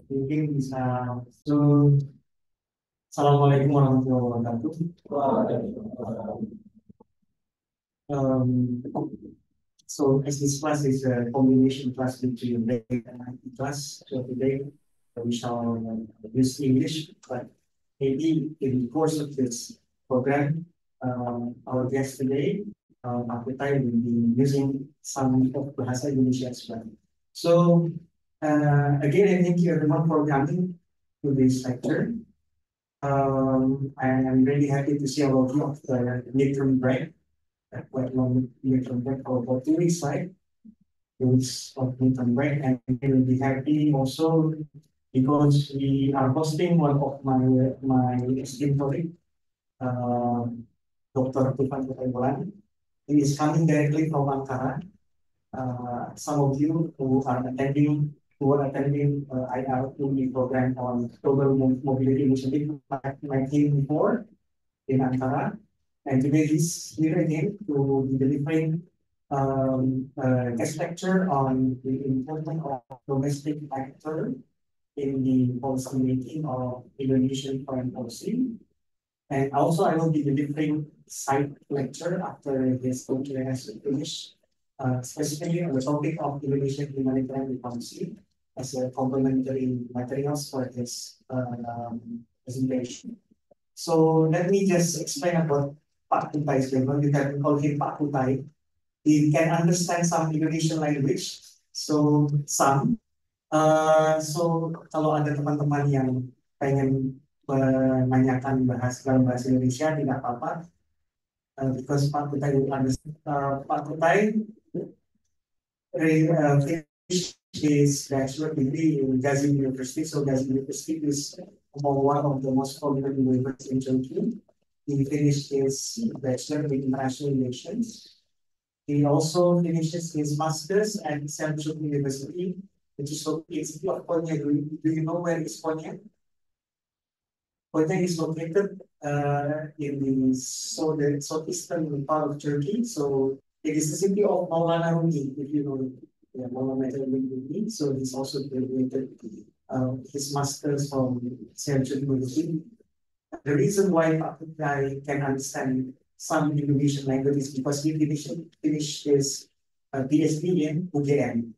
Mungkin bisa. So, Assalamualaikum warahmatullahi wabarakatuh. Um, so as this class is a combination class between day and night class, so today we shall use English, but maybe in the course of this program, our guest today, Pak Kutai, will be using some of Bahasa Indonesia as well. So again, I thank you everyone for coming to this lecture. I'm really happy to see all of you after midterm break, quite long midterm break for about 2 weeks, right? 2 weeks of midterm break, and we will be happy also because we are hosting one of my esteemed colleague, uh, Dr. Tufan Kutaibulan. He is coming directly from Ankara. Some of you who are attending IRUE program on Global Mobility Initiative like him before in Ankara. And today he's here again to be delivering a guest lecture on the importance of domestic actor in the policy making of Indonesian foreign policy. And also I will be delivering side lecture after this lecture has finished, specifically on the topic of Indonesian humanitarian diplomacy as a complementary materials for this presentation. So let me just explain about Pak Kutai's background. You can call him Pak Kutai. He can understand some Indonesian language, so some. So kalau ada teman-teman yang pengen menanyakan dalam bahasa Indonesia tidak apa-apa, because Pak Kutai will understand. Pak Kutai finished his bachelor degree in Gazi University. So Gazi University is among one of the most prominent universities in Turkey. He finished his bachelor in international relations. He also finishes his master's at Selçuk University, which is located in Konya. Do you know where is Konya? Konya is located in the southeastern part of Turkey. So it is the city of Maulana Rumi, if you know it. Yeah, Maulana Rumi. So he's also graduated his master's from Selçuk University. The reason why I can understand some Indonesian language is because he finished his PhD in UGM.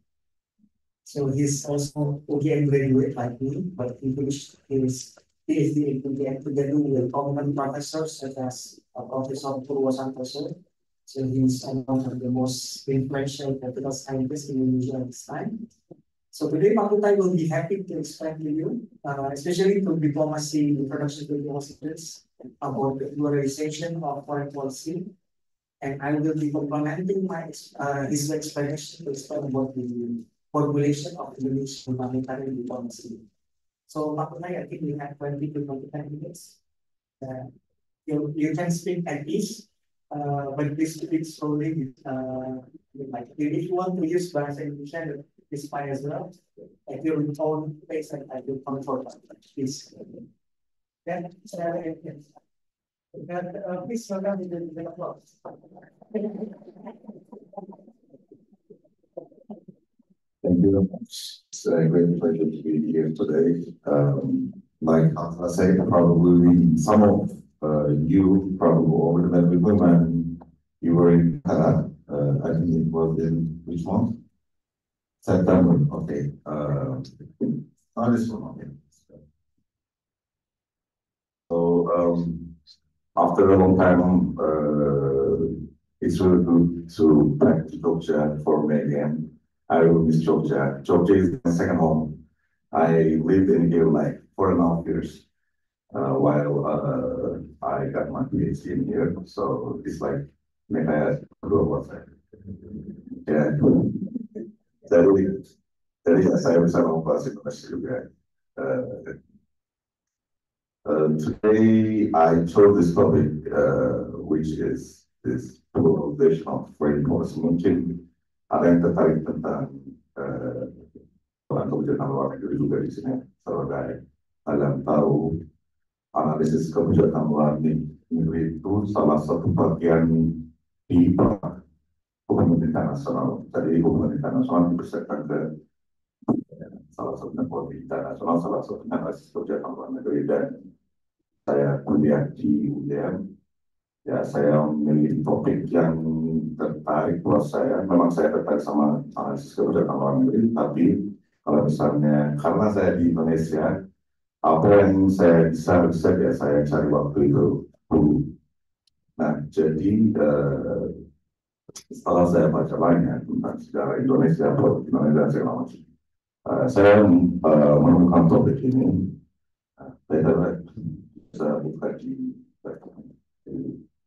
So he's also UGM graduate like me, but he finished his PhD in UGM together with prominent professors such as Professor Purwo Santoso. So he's one of the most influential political scientists in Indonesia at this time. So today, Pak Kutai will be happy to explain to you, especially to diplomacy, introduction to diplomacy, about the pluralization of foreign policy. And I will be complementing his explanation to explain about the formulation of Indonesian humanitarian diplomacy. So, Pak Kutai, I think we have 20 to 25 minutes. You can speak at ease, but please speak slowly. If you want to use Bahasa Indonesia, it's fine as well. At your own pace and at your comfort, please. Please welcome the applause. Thank you very much. It's a great pleasure to be here today. Like I said, probably some of you probably already met with them, and you were in Canada. I think it was in which month? September. Okay. Not this one. Okay. So after a long time, it's really good to back to Georgia for me again. I will miss Georgia. Georgia is my second home. I lived in here like 4.5 years while I got my PhD in here. So it's like maybe I do yeah. Dari saya bisa membahas Indonesia juga. Today I chose this topic, which is this globalization of foreign policy. Mungkin ada yang tertarik tentang kebijakan luar negeri juga di sini. Sebagai kalian tahu, analisis kebijakan luar negeri itu salah satu bagian di hubungan internasional. Jadi hubungan internasional dipersiapkan ke salah satunya politik internasional, salah satunya analisis kebijakan luar negeri, dan saya kuliah di UGM. Ya, saya memilih topik yang tertarik buat saya. Memang saya tertarik sama analisis kebijakan luar negeri, tapi kalau misalnya karena saya di Indonesia, apa yang saya bisa ya saya cari waktu itu dulu. Nah, jadi setelah saya baca banyak tentang sejarah Indonesia, politik Indonesia dan segala macam, saya menemukan topik ini. Saya bisa buka di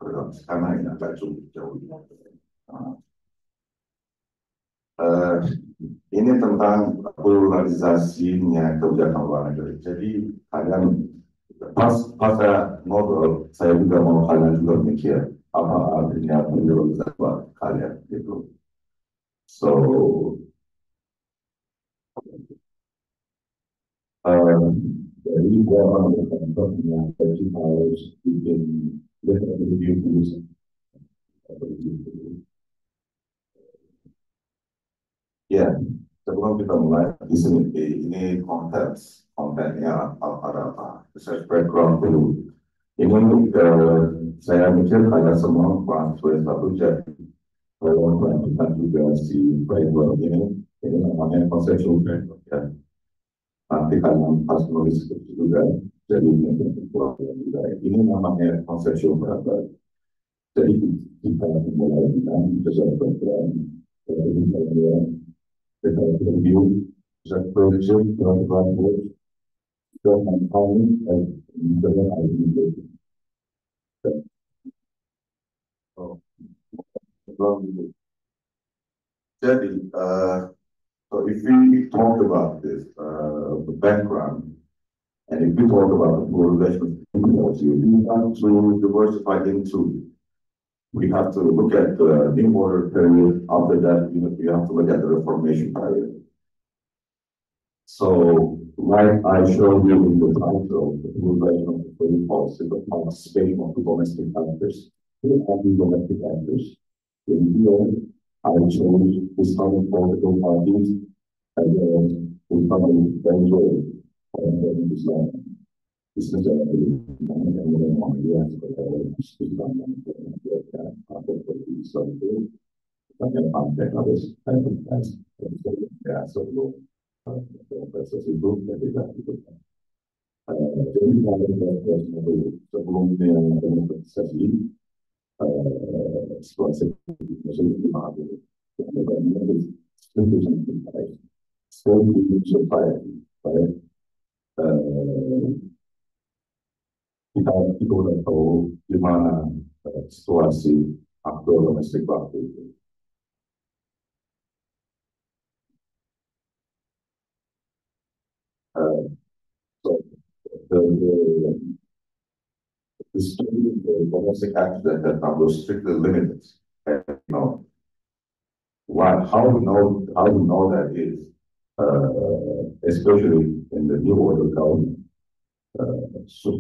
program karena ini agak cukup jauh. Ini tentang pluralisasinya kebijakan luar negeri. Jadi kalian pas saya ngobrol, saya juga mau kalian juga mikir apa artinya pluralisasi buat kalian gitu. So, jadi saya menurutkan yang jadi harus bikin review. Ya, sebelum kita mulai di sini ini kontennya ada apa? Research background dulu. Ini saya mikir ada semua transfer satu jadi kalau melanjutkan juga si framework ini namanya conceptual framework ya. Nanti kalian pas nulis skripsi juga jadi ini namanya conceptual framework. Jadi kita mulai dengan research background, kita review research project, program work, dan empowerment and internal identity. Jadi, so if we talk about this, the background, and if we talk about the pluralization of technology, we have to diversify into. We have to look at the New Order period. After that, we have to look at the Reformation period. So, like I showed you in the title, the pluralization of the foreign policy, the participation of the domestic actors, who are the domestic actors? In here, I chose Islamic political parties as well as Islamic Venezuela and Islam. This is a kita udah tahu gimana situasi aktor domestik waktu itu. So the domestic actors that are strictly limited. How we know that is, especially in the New Order government, so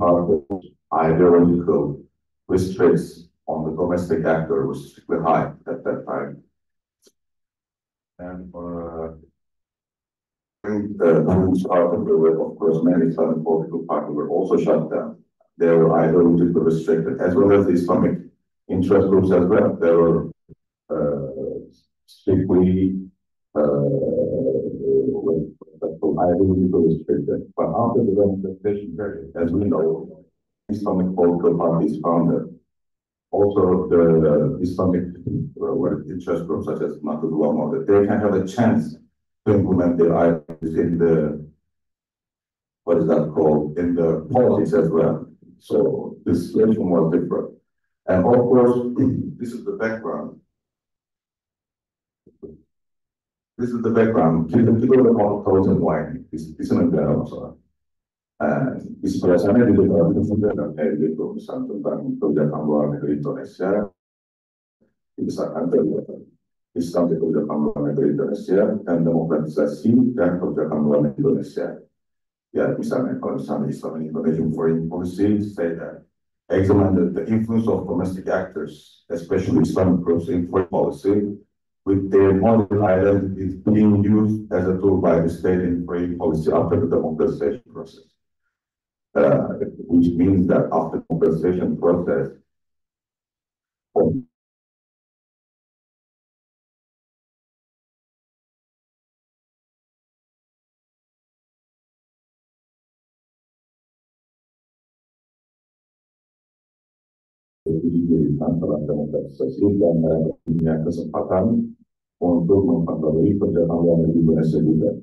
ideological restraints on the domestic actor was strictly high at that time. And those are of course, many Islamic political parties were also shut down. They were ideologically restricted, as well as the Islamic interest groups as well. They were strictly ideologically restricted. But after the democratization period, as we know, Islamic political parties founded. Also, the Islamic interest groups such as Nahdlatul that they can have a chance to implement their ideas in the, what is that called, in the politics as well. So this situation was different. And of course, this is the background. This is the background. Kita udah mau tahu semua ini. Di sana negara masalah. Di sebelah sana di dalam itu pesan tentang kebijakan luar negeri Indonesia. Dibesarkan dari Islam di kebijakan luar negeri Indonesia dan demokratisasi dan kebijakan luar negeri Indonesia. Ya, misalnya kalau misalnya Islam and Indonesian foreign policy say that examine the influence of domestic actors, especially Islamic groups in foreign policy, with their model island is being used as a tool by the state in foreign policy after the democratization process. Which means that after the democratization process, antara demokratisasi dan punya kesempatan untuk mempengaruhi perjalanan luar negeri Indonesia juga.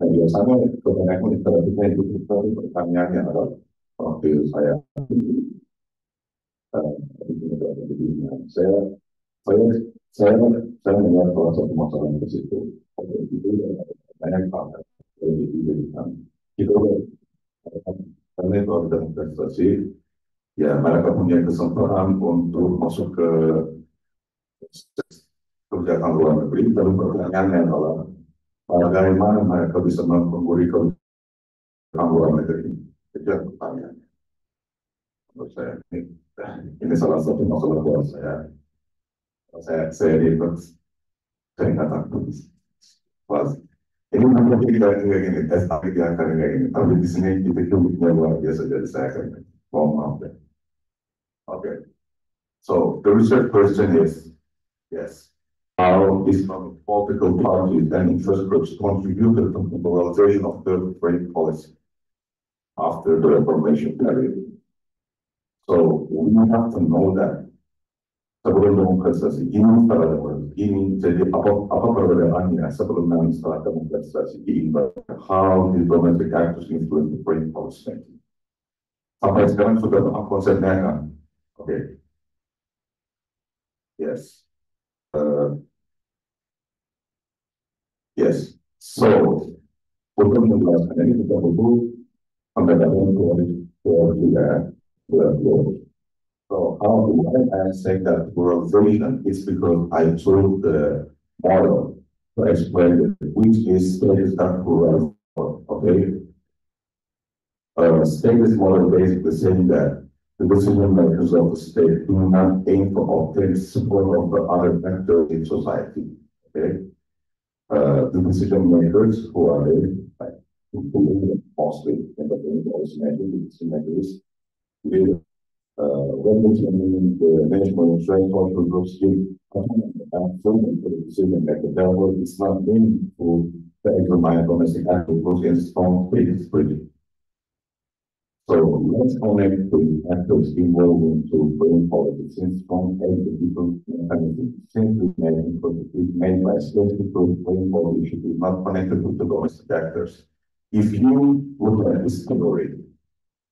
Nah, biasanya kebanyakan interaksinya itu pertanyaannya adalah waktu saya saya saya saya saya melihat salah satu masalah di situ. Itu banyak banget itu karena itu ada demokratisasi, ya mereka punya kesempatan untuk masuk ke kebijakan luar negeri. Lalu pertanyaannya adalah bagaimana mereka bisa mengguri kebijakan luar negeri? Itu yang pertanyaannya. Menurut saya ini salah satu masalah buat saya. Saya ribet, saya katakan ini mungkin kita kayak gini, tes tapi dia akan kayak gini. Tapi di sini kita cuma luar biasa, jadi saya akan mohon maaf ya. Okay. So the research question is, yes, how Islamic political parties and interest groups contributed to the liberalization of the trade policy after the Reformation period. So we have to know that sebelum demokratisasi ini, setelah demokratisasi ini, jadi apa perbedaannya sebelum dan setelah demokratisasi ini, how the domestic actors influence the trade policy. Sampai sekarang sudah paham konsepnya kan? Okay. Yes. Yes. So, untuk menjelaskan ini kita butuh pendekatan keluarga. So, how do I say that pluralization is because I chose the model to explain it, which is that plural. Okay. Status model basically saying that the decision makers of the state do not aim to obtain support of the other actors in society. Okay. The decision makers who are like, mostly in the decision makers will representing the national interest social groups and for the decision maker. Therefore, it's not meaningful to examine domestic actors in strong status pretty. So let's connect the actors involved into foreign politics in strong executive mechanisms. Simply made by specific foreign policy should be not connected with the domestic actors. If you look at this theory,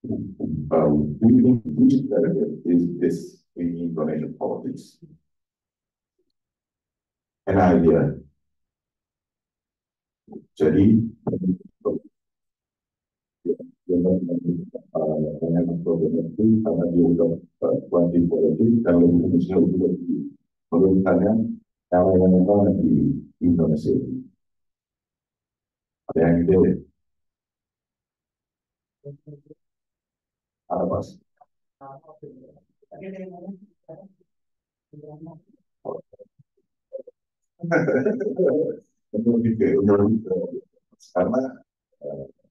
which delegate is this in Indonesian politics? An idea. Jadi, problem itu karena dia udah kuanti politik dan Indonesia juga menurunkannya cara yang memang di Indonesia. Ada yang ide? Ada pas? Karena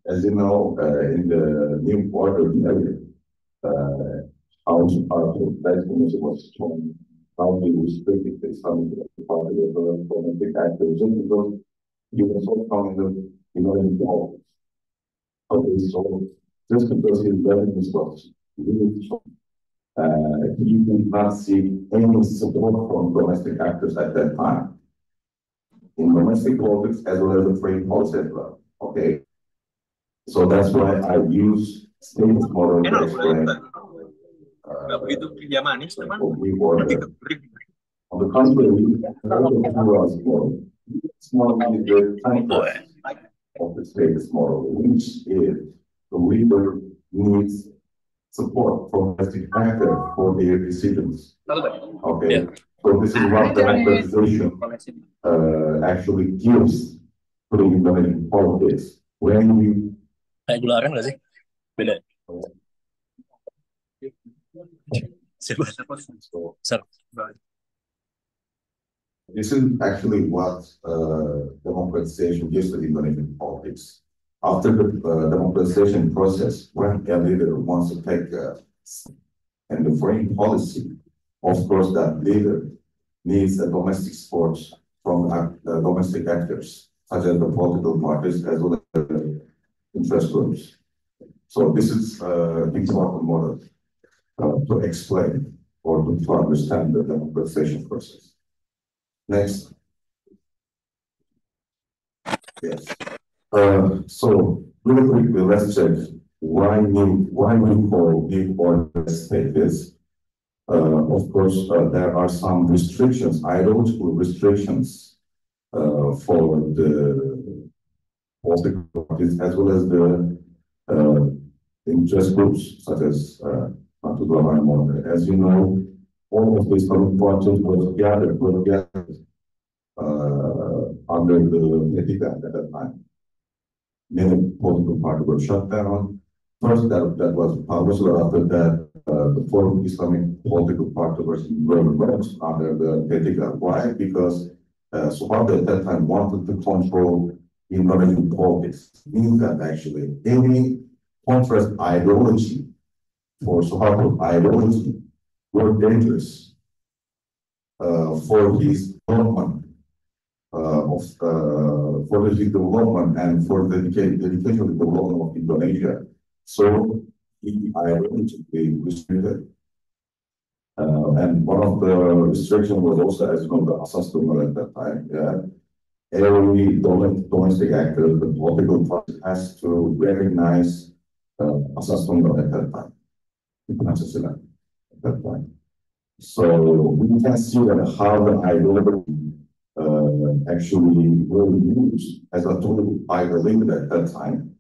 as you know, in the new quarter, House Vice Commission was shown how we restricted the Islamic party of the domestic activism because you were so strong in the politics. Okay, so just because his revenue was really strong, he did not see any support from domestic actors at that time. In domestic politics as well as the foreign policy as well. Okay. So that's why I use status model to explain. On the contrary, it's more like the context of the status model, which is the leader needs support from domestic actors for their decisions. Okay, so this is what the accreditation actually gives to the Indonesian politics. When you kayak gularan nggak sih? Beda. Siapa? Sir. This is actually what democratization gives to the Indonesian politics. After the democratization process, when a leader wants to take and the foreign policy, of course, that leader needs a domestic support from domestic actors, such as the political parties as well as the interest groups. So this is important model to explain or to understand the democratization process. Next. Yes. So really quickly, let's check why we call new order state is. Of course, there are some restrictions, ideological restrictions for the political parties as well as the interest groups, such as as you know, all of these parties were gathered under the Ketika at that time. Many political parties were shut down. First, that was published, after that, the four Islamic political parties were merged under the Ketika. Why? Because Suharto at that time wanted to control Indonesian politics. Means that actually any contrast ideology for Suharto ideology were dangerous for his development for the development and for the dedication of the development of Indonesia. So he ideologically restricted. And one of the restrictions was also, as you know, the Asas Tumor at that time. Every domestic actor, the political party has to recognize Asas Tumor at that time. At that time. So we can see that how the ideology actually were used as a tool by the leader at that time.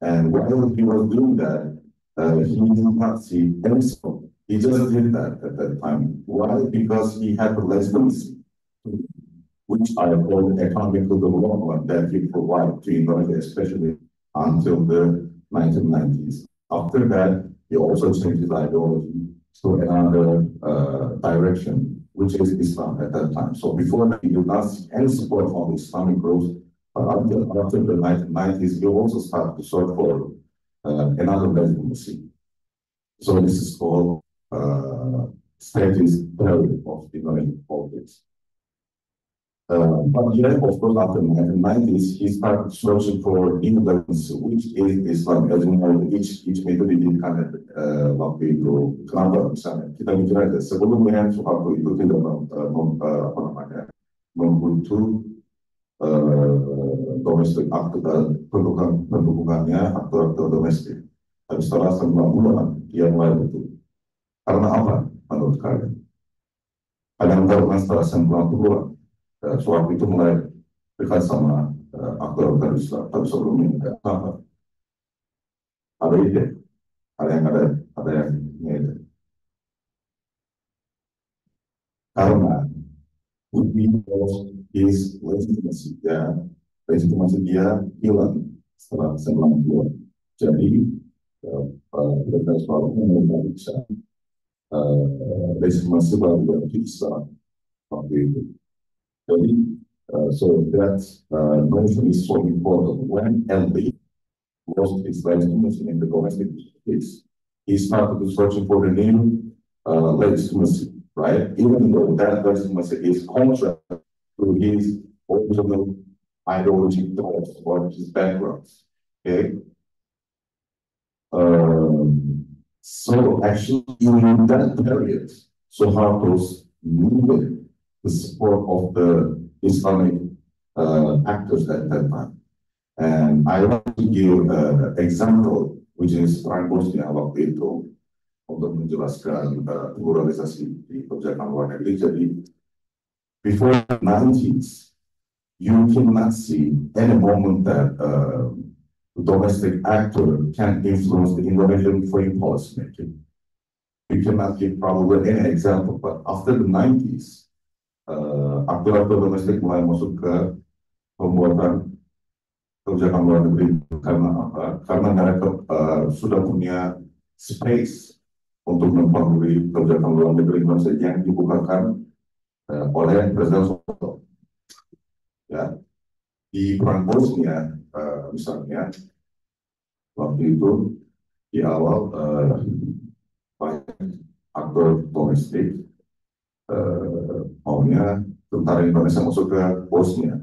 And while he was doing that, he did not see any scope. He just did that at that time. Why? Because he had the legitimacy, which I call economical development that he provided to Indonesia, especially until the 1990s. After that, he also changed his ideology to another direction, which is Islam at that time. So before that, he did not see any support from the Islamic groups. But after the 1990s, he also started to search for another legitimacy. So this is called statist theory of Indonesian politics. But yeah, of course, after the 1990s, he started searching for new legitimacy, which is Islam. As you know, each metodologi waktu itu. Kenapa misalnya kita bicara sebelumnya Soeharto itu tidak membutuhkan domestik aktor pendukungnya aktor domestik. Tapi setelah 90-an dia mulai itu. Karena apa menurut kalian? Kadang kan setelah 90-an Soeharto itu mulai dekat sama aktor Islam, tapi sebelumnya tidak apa. Ada ide, ada yang ide. Karena his legitimasi dia hilang setelah 90-an. Jadi kita selalu memeriksa legitimasi baru dari Islam waktu itu. Jadi, so that notion is so important. When LD lost his legitimacy in the domestic case, he started to searching for the new legitimacy, right? Even though that legitimacy is contrary to his original ideology thoughts or his backgrounds. Okay. So actually, in that period, Suharto's needed the support of the Islamic actors at that time. And I want to give an example, which is Perang Bosnia waktu itu, untuk menjelaskan pluralisasi di kebijakan luar negeri. Jadi, before the 90s, you cannot see any moment that the domestic actor can influence the Indonesian foreign policy making. You cannot give probably any example, but after the 90s, aktor-aktor domestik mulai masuk ke pembuatan kebijakan luar negeri. Karena apa? Karena mereka sudah punya space untuk mempengaruhi kebijakan luar negeri Indonesia yang dibukakan oleh Presiden Soeharto. Ya, di perang Bosnia misalnya waktu itu di awal banyak aktor domestik maunya tentara Indonesia masuk ke Bosnia.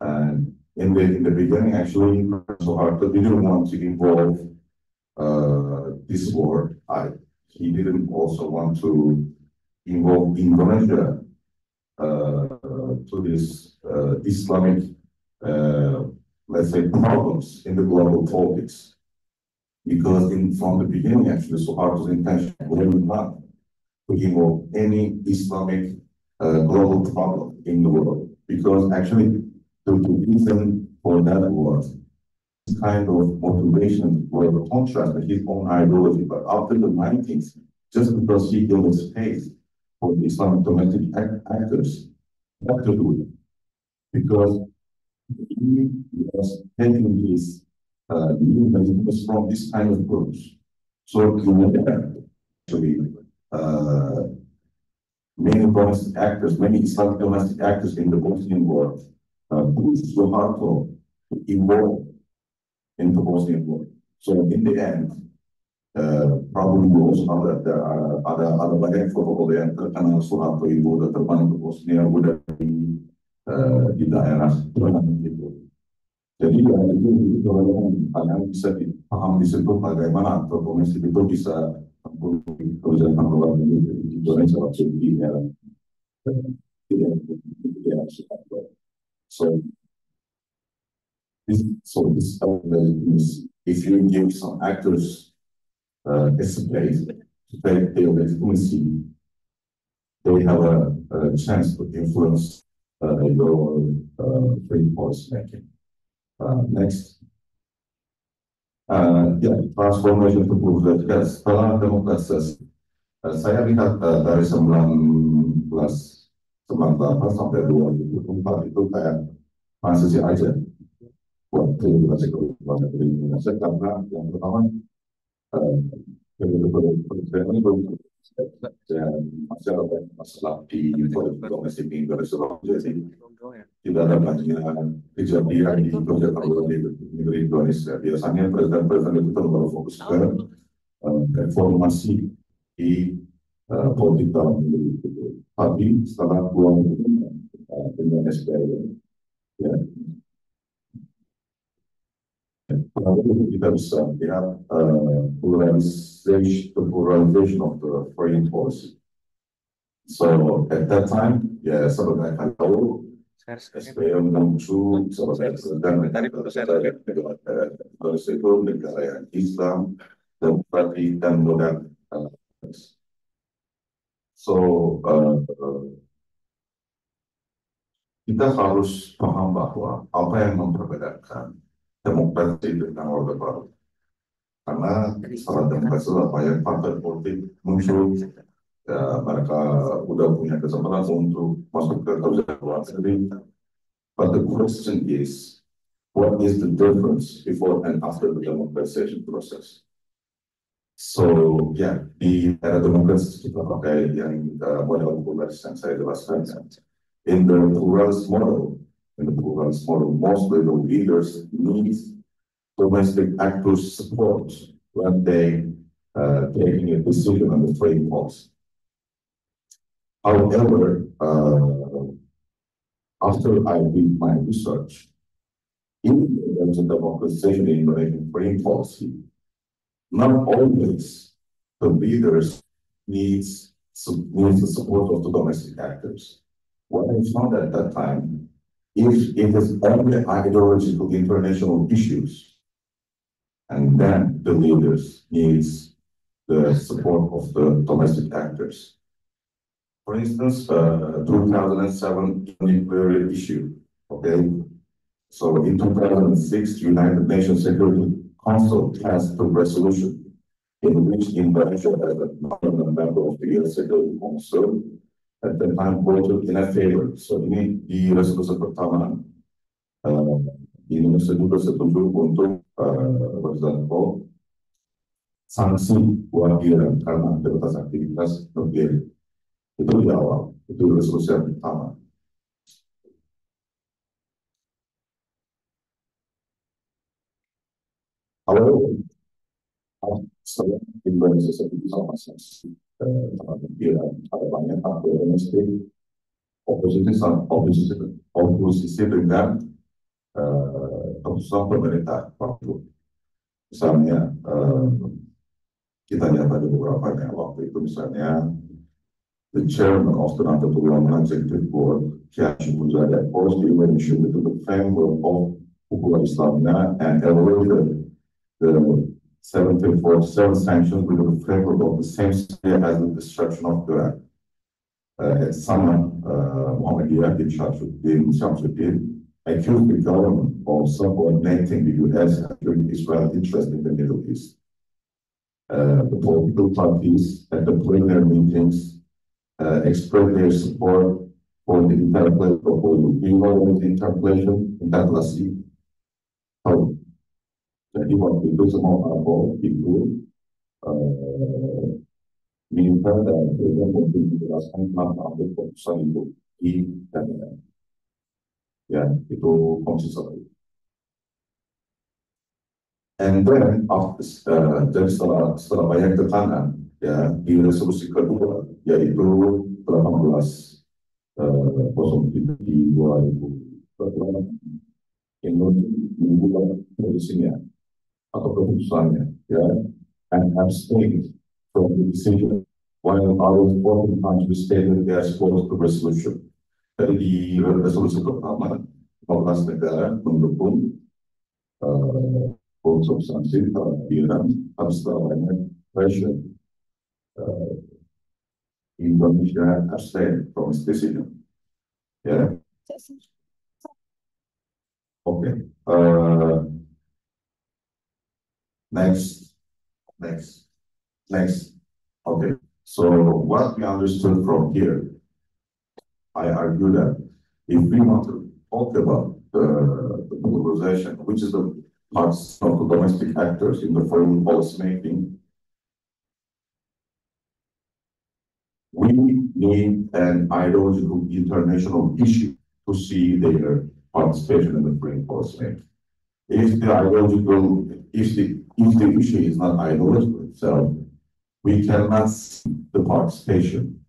And in the beginning, actually, Soeharto didn't want to involve this war. He didn't also want to involve Indonesia to this Islamic, let's say, problems in the global politics. Because from the beginning, actually, Suharto's intention was not to involve any Islamic global problem in the world. Because actually, the reason for that was this kind of motivation were a contrast with his own ideology. But after the 90s, just because he gave a space for the Islamic domestic actors, what to do? Because he was taking his new measures from this kind of approach. So actually, many domestic actors, many Islamic domestic actors in the Bosnian war pushed Suharto to involve in the Bosnian war. So in the end, probably also there are other banyak protokol yang terkenal Suharto itu udah terbang ke Bosnia, udah di daerah gitu. Jadi ya itu kalau bisa dipaham di situ bagaimana aktor domestik itu bisa kerjaan luar negeri di Indonesia waktu ini ya. So this if you give some actors a space to take their legitimacy, they have a chance to influence your free policy making. Next. Transformation to progress. Yes, setelah demokrasi, saya lihat dari 1998 sampai 2004 itu kayak transisi aja buat demokrasi ke luar negeri Indonesia karena yang pertama presiden ini belum masalah di domestik Indonesia jadi tidak ada banyak kejadian di kebijakan luar negeri Indonesia. Biasanya presiden-presiden itu terlalu fokus ke reformasi di politik dalam negeri. Tapi setelah pulang dengan SBY, ya, lalu kita bisa lihat pluralization of the foreign policy. So at that time, ya sebagai tahu SBY muncul sebagai presiden Indonesia itu negara yang Islam, demokratik dan modern. So kita harus paham bahwa apa yang memperbedakan demokrasi dengan Orde Baru. Karena setelah demokrasi apa yang partai politik muncul, ya, mereka udah punya kesempatan untuk masuk ke kebijakan luar negeri. But the question is, what is the difference before and after the democratization process? So, ya, di era demokrasi kita pakai yang model pluralis yang saya jelaskan. In the pluralist model, mostly the leaders need domestic actors' support when they taking a decision on the foreign policy. However, after I did my research, in terms of democratization in Indonesian foreign policy, not always the leaders needs the support of the domestic actors. What I found at that time, if it is only ideological international issues, and then the leaders needs the support of the domestic actors. For instance, 2007 nuclear issue, okay? So in 2006, United Nations Security Council passed a resolution in which Indonesia as a member of the US Security Council at the time voted in a favor. So ini di resolusi pertama, Indonesia juga setuju untuk sanksi buat Iran karena aktivitas nuklir. Itu di awal, itu resolusi yang pertama. Kalau setelah Indonesia sendiri sama masing ada banyak aktor domestik oposisi dengan keputusan pemerintah waktu. Misalnya kita lihat ada beberapa waktu itu, misalnya the chairman of the Nahdlatul Executive Board, Kiai Muzadi, opposed the invention into the framework of Kuliah Tamu and evaluated the 1747 sanctions within the framework of the same sphere as the destruction of Iraq. Someone, Muhammadiyah bin Shamsuddin, accused the government of subordinating the US and Israel's interest in the Middle East. The political parties at the plenary meetings expressed their support for the interpolation proposal. Do you know what the interpolation? Interpolasi. Jadi waktu itu semua parpol itu minta dan juga untuk menjelaskan kenapa ambil keputusan itu di DPR. Ya, itu konsisten. And then jadi setelah banyak tekanan ya di resolusi kedua yaitu 18 di 2000 Indonesia mengubah posisinya atau keputusannya ya and abstained from the decision while others 14 countries stated their support to resolution. Jadi di resolusi pertama 15 negara mendukung untuk sanksi terhadap Iran harus banyak pressure. Indonesia abstain from its decision. Yeah. Okay. Next. Okay. So what we understood from here, I argue that if we want to talk about the polarization, which is the parts of the domestic actors in the foreign policy making, we need an ideological international issue to see their participation in the foreign policy making. If the issue is not ideological itself, we cannot see the participation.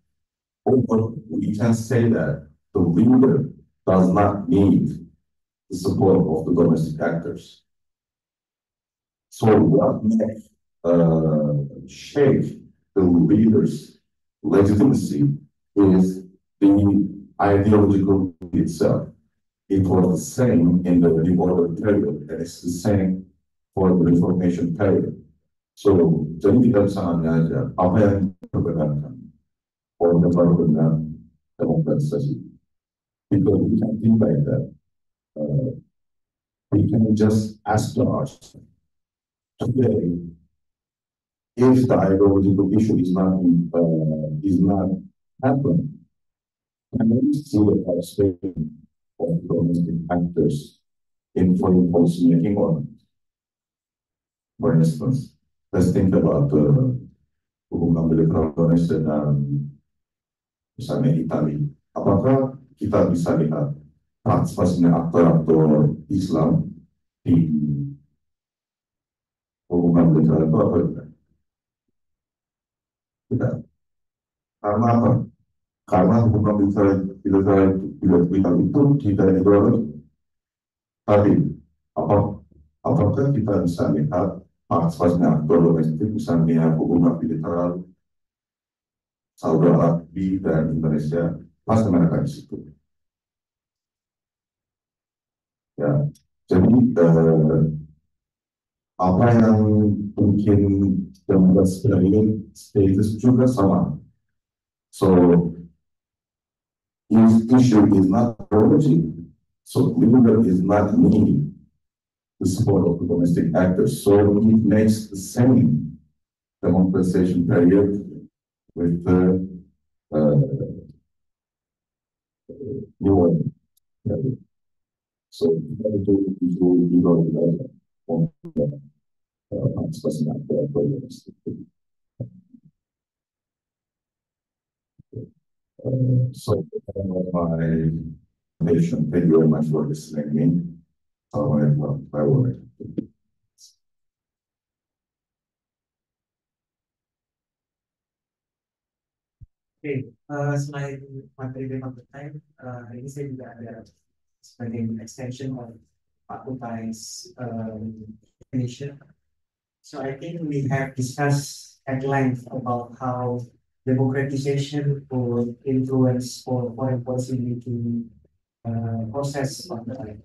Or we can say that the leader does not need the support of the domestic actors. So what makes shape the leader's legitimacy is the ideological itself. It was the same in the reorder period, and it's the same for the reformation period. So, jadi kita bisa mengajar apa yang diperbenarkan oleh pemerintah demokratisasi. Because we can think like that. We can just ask ourselves today, if the ideological issue is not happening, can we see the participation of domestic actors in foreign policy making or not? For instance, let's think about hubungan bilateral Indonesia dan misalnya Italia. Apakah kita bisa lihat partisipasinya aktor-aktor Islam di hubungan bilateral itu atau tidak? Tidak. Karena apa? Karena hubungan bilateral itu tidak ideologi. Tapi apakah kita bisa lihat partisipasinya aktor domestik, misalnya hubungan bilateral Saudi Arabia dan Indonesia, pasti mereka di situ. Ya, jadi apa yang mungkin membuat sebenarnya status juga sama. So, if issue is not ideology, so leader is not needing the support of the domestic actors. So it makes the same demonstration period with the new one. So we have to So my nation, thank you very much for listening in. Bye. Oke, selain materi dari Pak Kutai, ini saya juga ada sebagai extension of Pak Kutai's definition. So I think we have discussed at length about how democratization would influence for foreign policy making process of the time.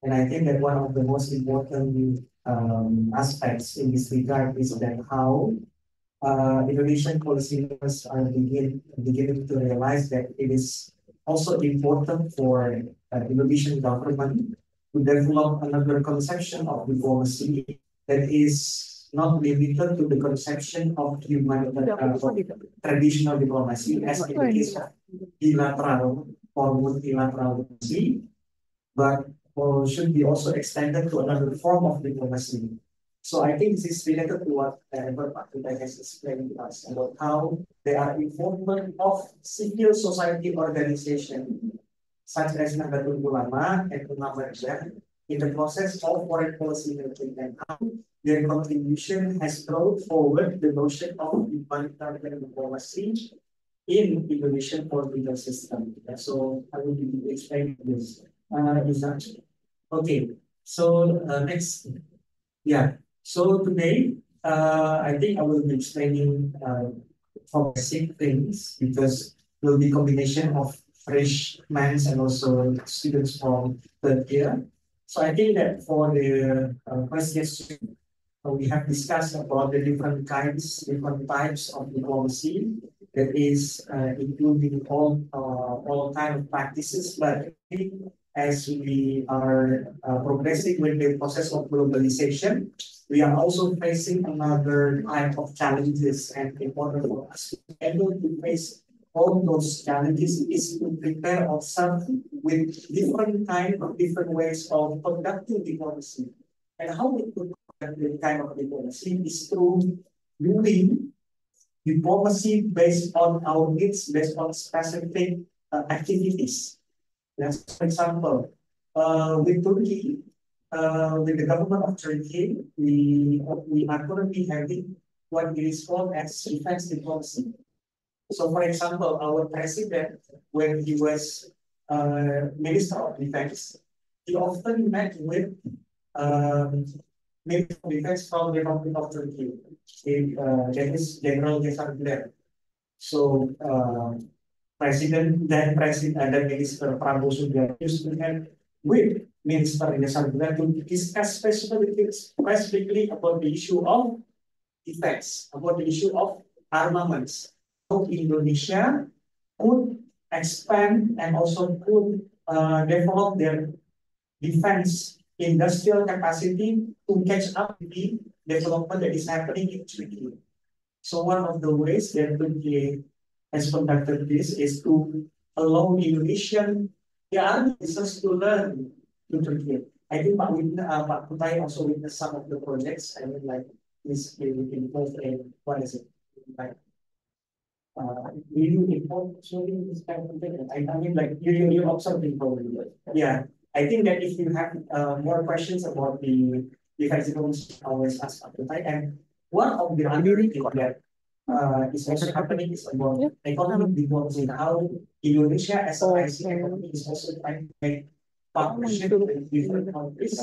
And I think that one of the most important aspects in this regard is that how Indonesian policymakers are beginning to realize that it is also important for Indonesian government to develop another conception of diplomacy that is not limited to the conception of traditional diplomacy as in the case of bilateral or multilateral diplomacy, but should be also extended to another form of diplomacy. So I think this is related to what Pak Kutai has explained to us about how there are involvement of civil society organization such as Nahdlatul Ulama and Muhammadiyah in the process of foreign policy making and how their contribution has brought forward the notion of humanitarian diplomacy in Indonesian political system. So I will be explaining this. Okay, so next, yeah. So today, I think I will be explaining basic things because it will be combination of freshmen and also students from third year. So I think that for the first year student, we have discussed about the different different types of diplomacy that is including all kind of practices, but as we are progressing with the process of globalization, we are also facing another type of challenges, and in order for us to be able to face all those challenges is to prepare ourselves with different ways of conducting diplomacy. And how we could conduct the kind of diplomacy is through doing diplomacy based on our needs, based on specific activities. Yes, for example, with Turkey, with the government of Turkey, we are currently having what is called as defense diplomacy. So, for example, our president, when he was Minister of Defense, he often met with Minister of Defense from the Republic of Turkey, that is General Gesandler. So, President Minister Prabowo Subianto used to have with Minister Gesandler to discuss specifically about the issue of defense, about the issue of armaments. How Indonesia could expand and also could develop their defense industrial capacity to catch up with the development that is happening in Turkey. So one of the ways that Turkey has conducted this is to allow Indonesian army officers to learn to Turkey. I think Pak Kutai also witnessed some of the projects. I mean, like this involved in what is it? Like you involve showing this kind of thing. I mean, like you observing probably. Yeah, I think that if you have more questions about the defense diplomacy, always ask Pak Kutai. And one of the other things that is also happening is about economic diplomacy. How Indonesia as an IC economy is also trying to make partnership with different countries,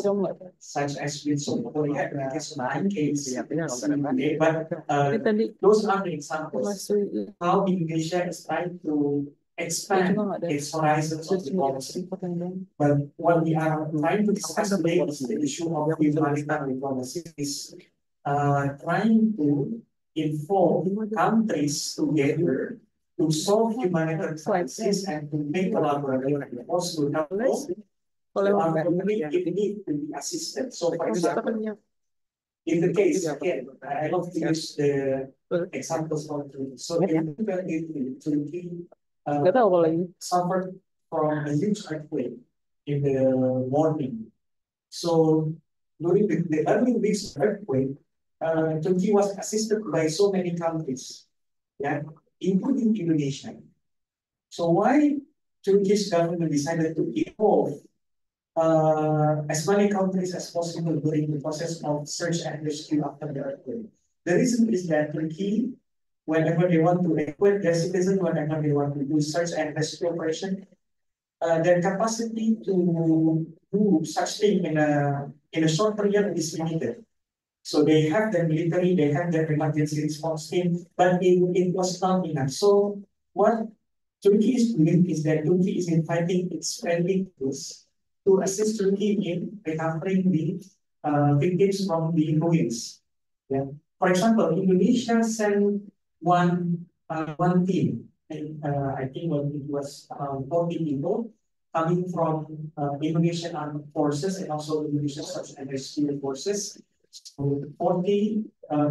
such as with South Korea, because case. But those are the examples how Indonesia is trying to expand its horizons of diplomacy. But what we are trying to discuss today is the issue of humanitarian diplomacy is trying to involve countries together to solve humanitarian crisis and to make collaboration also to help our community in need to be assisted. So, for example, in the case, again, I love to use the examples from Turkey. So, in 2018, Turkey suffered from a huge earthquake in the morning. So, during the early weeks of earthquake, Turkey was assisted by so many countries, yeah, including Indonesia. So why Turkish government decided to involve as many countries as possible during the process of search and rescue after the earthquake? The reason is that Turkey, whenever they want to equip their citizens, whenever they want to do search and rescue operation, their capacity to do such thing in a short period is limited. So they have their military, they have their emergency response team, but it was not enough. So what Turkey is doing is that Turkey is inviting its friendly neighbors to assist Turkey in recovering the victims from the ruins. Yeah. For example, Indonesia sent one team, and I think it was 40 people coming from Indonesian armed forces and also Indonesian search and rescue forces. So 40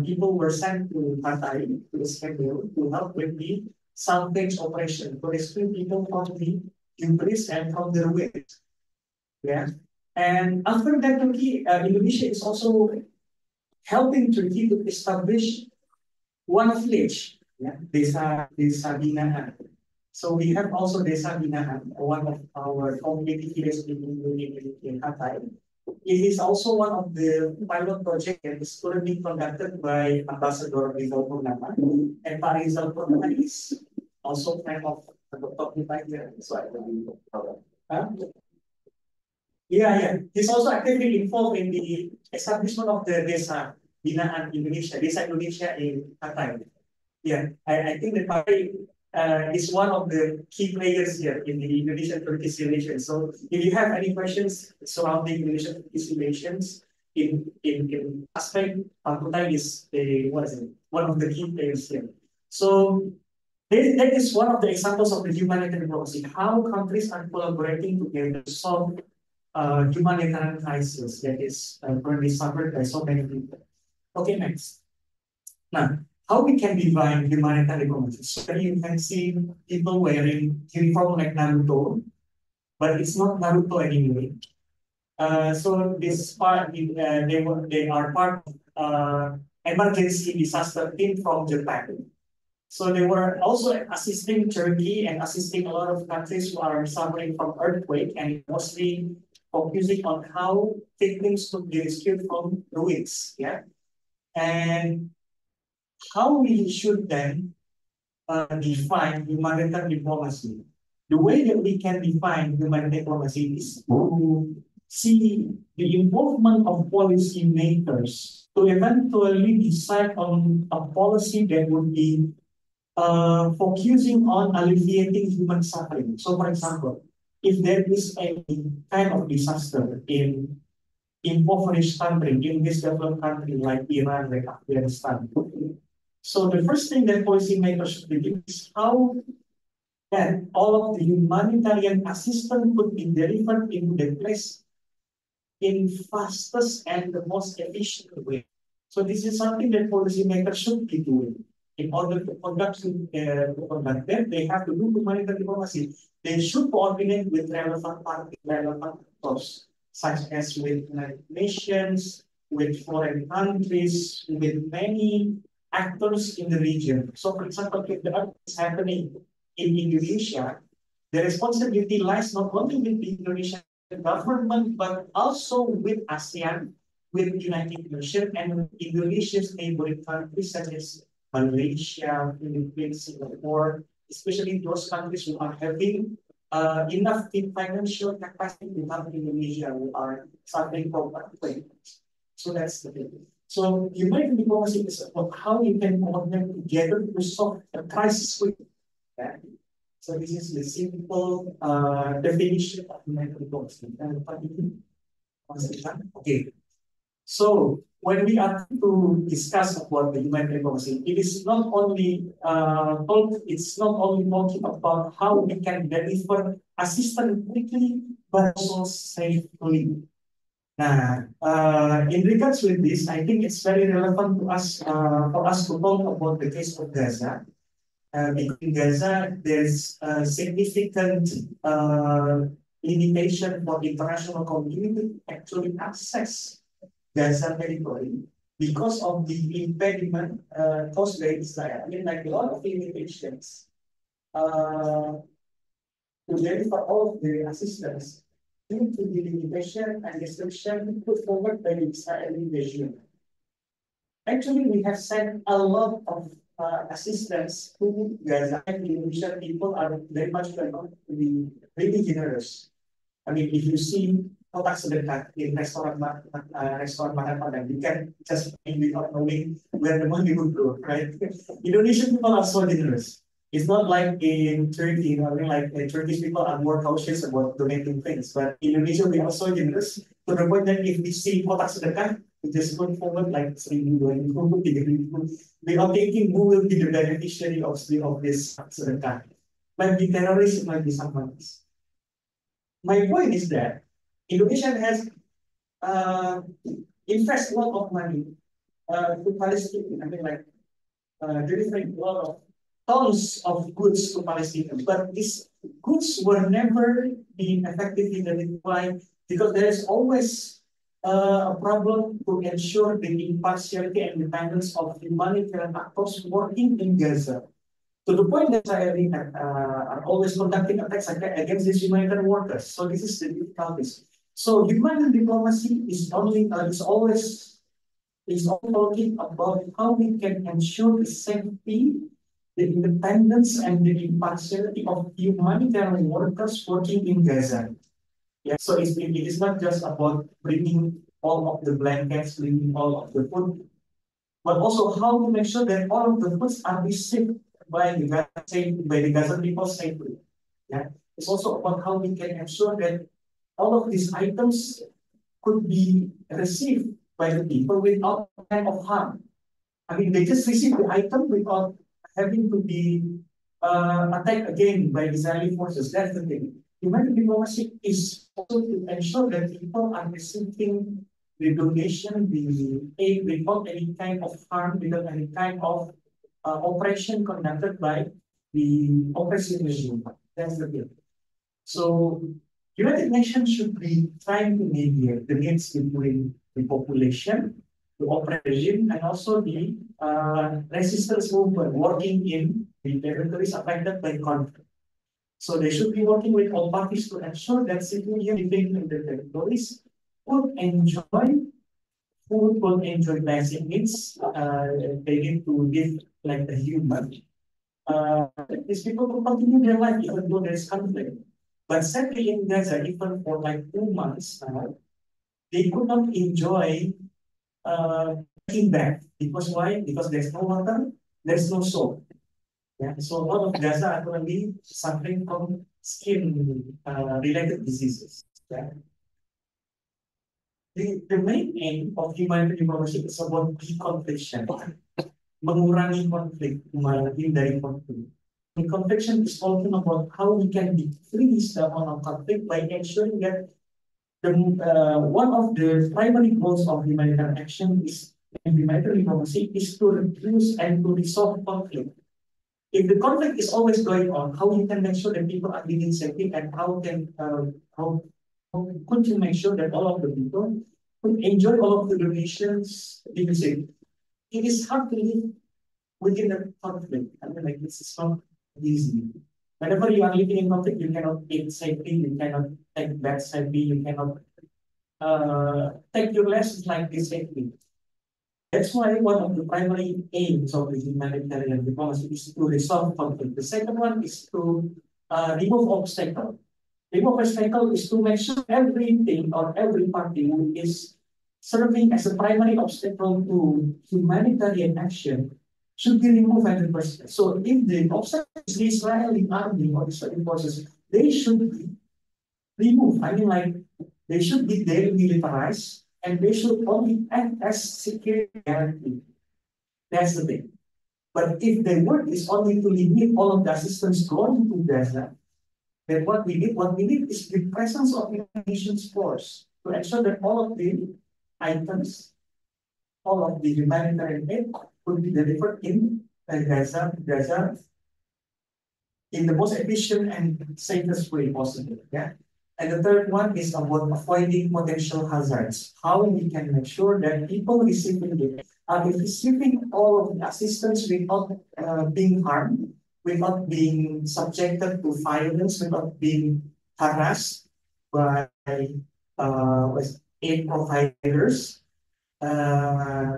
people were sent to Pantai, to the schedule, to help with the salvage operation, to rescue people from the debris and from the ruins. Yeah. And after that, Indonesia is also helping Turkey to establish one village, yeah, Desa Binaan. So we have also Desa Binaan, one of our community villages in Hatay. It is also one of the pilot projects that is currently conducted by Ambassador Rizal Purnama, and Pak Rizal Purnama is also kind of the top here. So I believe. Yeah. He's also actively involved in the establishment of the Desa Binaan Indonesia, Desa Indonesia in Hatay. Yeah, I think that Party is one of the key players here in the Indonesian-Turkish relations. So if you have any questions surrounding Indonesian-Turkish relations in aspect, Partai is one of the key players here. So that is one of the examples of the humanitarian diplomacy, how countries are collaborating together to solve humanitarian crisis that is currently suffered by so many people. Okay, next. Now, how we can define humanitarian diplomacy? So you can see people wearing uniform like Naruto, but it's not Naruto anyway. So this part, they are part of emergency disaster team from Japan. So they were also assisting Turkey and assisting a lot of countries who are suffering from earthquake and mostly focusing on how victims could be rescued from ruins. Yeah, and how we should then define humanitarian diplomacy. The way that we can define humanitarian diplomacy is to see the involvement of policymakers to eventually decide on a policy that would be focusing on alleviating human suffering. So, for example, if there is a kind of disaster in impoverished country, in this developed country like Iran, like Afghanistan, so the first thing that policymakers should do is how that all of the humanitarian assistance could be delivered in the place in fastest and the most efficient way. So this is something that policymakers should be doing. In order to conduct that, they have to do humanitarian diplomacy. They should coordinate with relevant parties, relevant actors, such as with United Nations, with foreign countries, with many actors in the region. So, for example, if the earthquake is happening in Indonesia, the responsibility lies not only with the Indonesian government, but also with ASEAN, with United Nations, and with Indonesia's neighboring countries such as Malaysia, Philippines, Singapore, especially those countries who are having enough financial capacity to help Indonesia who are suffering from earthquake. So that's the thing. So humanitarian diplomacy is about how you can coordinate together to solve a crisis quickly. Okay? So this is the simple definition of humanitarian diplomacy. Okay. So when we are to discuss about the humanitarian diplomacy, it is not only talking about how we can deliver assistance quickly, but also safely. Now, in regards with this, I think it's very relevant to us for us to talk about the case of Gaza. In Gaza, there's a significant limitation for the international community to actually access Gaza territory because of the impediment caused by Israel. I mean, like a lot of limitations. to deliver all of the assistance due to the limitation and restriction put forward by the Israeli regime. Actually, we have sent a lot of assistance to Gaza, and the Indonesian people are very much welcome to be really generous. I mean, if you see kotak sedekah in restaurant Padang, you can just pay without knowing where the money would go, right? Indonesian people are so generous. It's not like in Turkey, I mean, like Turkish people are more cautious about donating things, but in Indonesia we are so generous to the point that if we see kotak sedekah, we just put forward like 1,000, 2,000, 3,000. We are thinking who will be the beneficiary of this sedekah. Might be terrorists, it might be someone else. My point is that Indonesia has invest a lot of money to Palestine. I mean, like delivering a lot of tons of goods to Palestinians, but these goods were never being effectively delivered because there is always a problem to ensure the impartiality and independence of humanitarian actors working in Gaza. To the point that Israeli are always conducting attacks against these humanitarian workers. So this is the difficulties. So humanitarian diplomacy is always talking about how we can ensure the safety, the independence, and the impartiality of humanitarian workers working in Gaza. Yeah, so it is not just about bringing all of the blankets, bringing all of the food, but also how to make sure that all of the foods are received by the Gaza people safely. Yeah, it's also about how we can ensure that all of these items could be received by the people without kind of harm. I mean, they just receive the item without having to be attacked again by Israeli forces. That's the thing. Humanitarian diplomacy is also to ensure that people are receiving the donation, the aid without any kind of harm, without any kind of operation conducted by the oppressive regime. That's the thing. So, United Nations should be trying to mediate the needs between the population, the oppressive regime, and also the resistance movement working in the territories affected by conflict. So they should be working with all parties to ensure that civilians living in the territories would enjoy food, would enjoy basic needs. They need to live like a human. These people will continue their life even though there is conflict. But sadly in Gaza, even for like 2 months now, they could not enjoy eating back. Because why? Because there's no water, there's no soap. Yeah, so a lot of Gaza are currently suffering from skin related diseases. Yeah. The main aim of humanitarian diplomacy is about deconfliction, mengurangi konflik, menghindari konflik. Deconfliction is also about how we can decrease the amount of conflict by ensuring that one of the primary goals of humanitarian action is humanitarian diplomacy is to reduce and to resolve conflict. If the conflict is always going on, how you can make sure that people are living safely, and how could you make sure that all of the people could enjoy all of the donations living safe? It is hard to live within a conflict. I mean, like this is not easy. Whenever you are living in conflict, you cannot eat safely, you cannot take baths safely, you cannot take your lessons like this safely. That's why one of the primary aims of the humanitarian diplomacy is to resolve conflict. The second one is to remove obstacle. Remove obstacle is to make sure everything or every party who is serving as a primary obstacle to humanitarian action should be removed at the first place. So if the obstacle is the Israeli army or Israeli forces, they should be removed. I mean, like they should be demilitarized, and they should only act as security guarantee. That's the thing. But if the work is only to limit all of the assistance going to Gaza, then what we need is the presence of United Nations force to ensure that all of the items, all of the humanitarian aid could be delivered in Gaza in the most efficient and safest way possible. Yeah. And the third one is about avoiding potential hazards. How we can make sure that people receiving it are receiving all of the assistance without being harmed, without being subjected to violence, without being harassed by aid providers.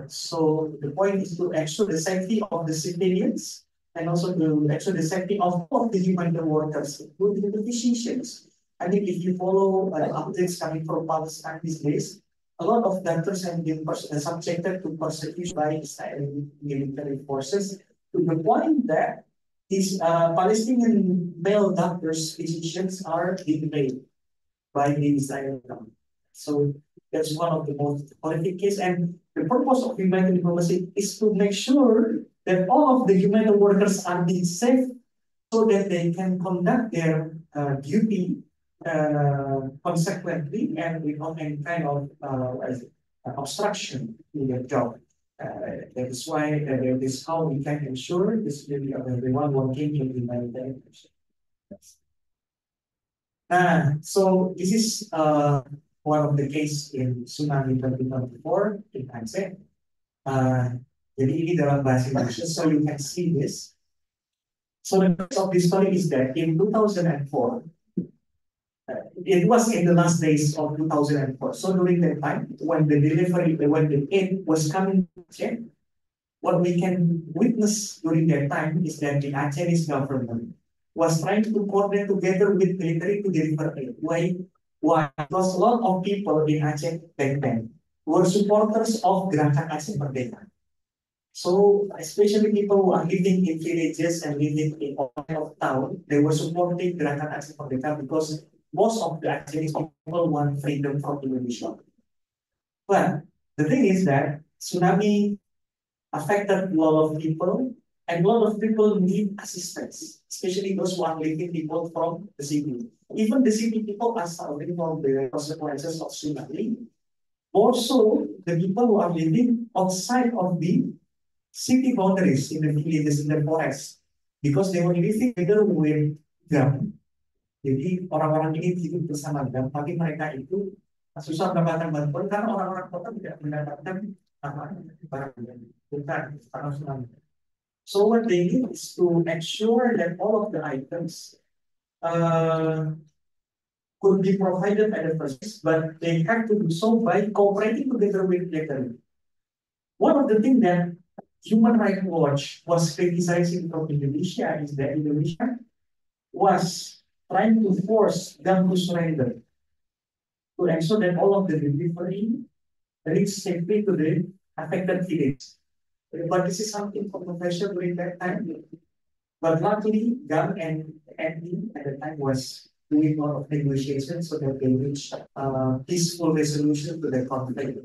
So the point is to ensure the safety of the civilians and also to ensure the safety of all of the humanitarian workers, including the physicians. I think if you follow updates coming from Palestine these days, a lot of doctors have been subjected to persecution by Israeli military forces to the point that these Palestinian male doctors, physicians are being paid by the Israeli government. So that's one of the most horrific cases. And the purpose of humanitarian diplomacy is to make sure that all of the humanitarian workers are being safe so that they can conduct their duty consequently and without any kind of obstruction in their job. That is why that is how we can ensure the security of everyone working in the humanitarian mission. So this is one of the case in tsunami 2024 in Aceh. Jadi ini dalam bahasa Indonesia, so you can see this. So the rest of the story is that in 2004, it was in the last days of 2004. So during that time, when the aid was coming to Aceh, what we can witness during that time is that the Aceh's government was trying to coordinate together with military to deliver aid. Why? Because a lot of people in Aceh back then were supporters of Gerakan Aceh Merdeka. So especially people who are living in villages and living in of town, they were supporting Gerakan Aceh Merdeka because most of the Acehese people want freedom from Indonesia. But the thing is that tsunami affected a lot of people, and a lot of people need assistance, especially those who are living people from the city. Even the city people are suffering from the consequences of tsunami. Also, the people who are living outside of the city boundaries, in the villages, in the forest, because they were living together with them. Jadi orang-orang ini hidup bersama dan tapi mereka itu susah mendapatkan bantuan karena orang-orang kota tidak mendapatkan barang bukan karena tsunami. So what they need is to ensure that all of the items could be provided at the first place, but they have to do so by cooperating together with military. One of the things that Human Rights Watch was criticizing from Indonesia is that Indonesia was trying to force them to surrender to ensure that all of the delivery reach safely to the affected village. But this is something controversial during that time. But luckily, GAM and ND at the time was doing a lot of negotiations so that they reached peaceful resolution to the conflict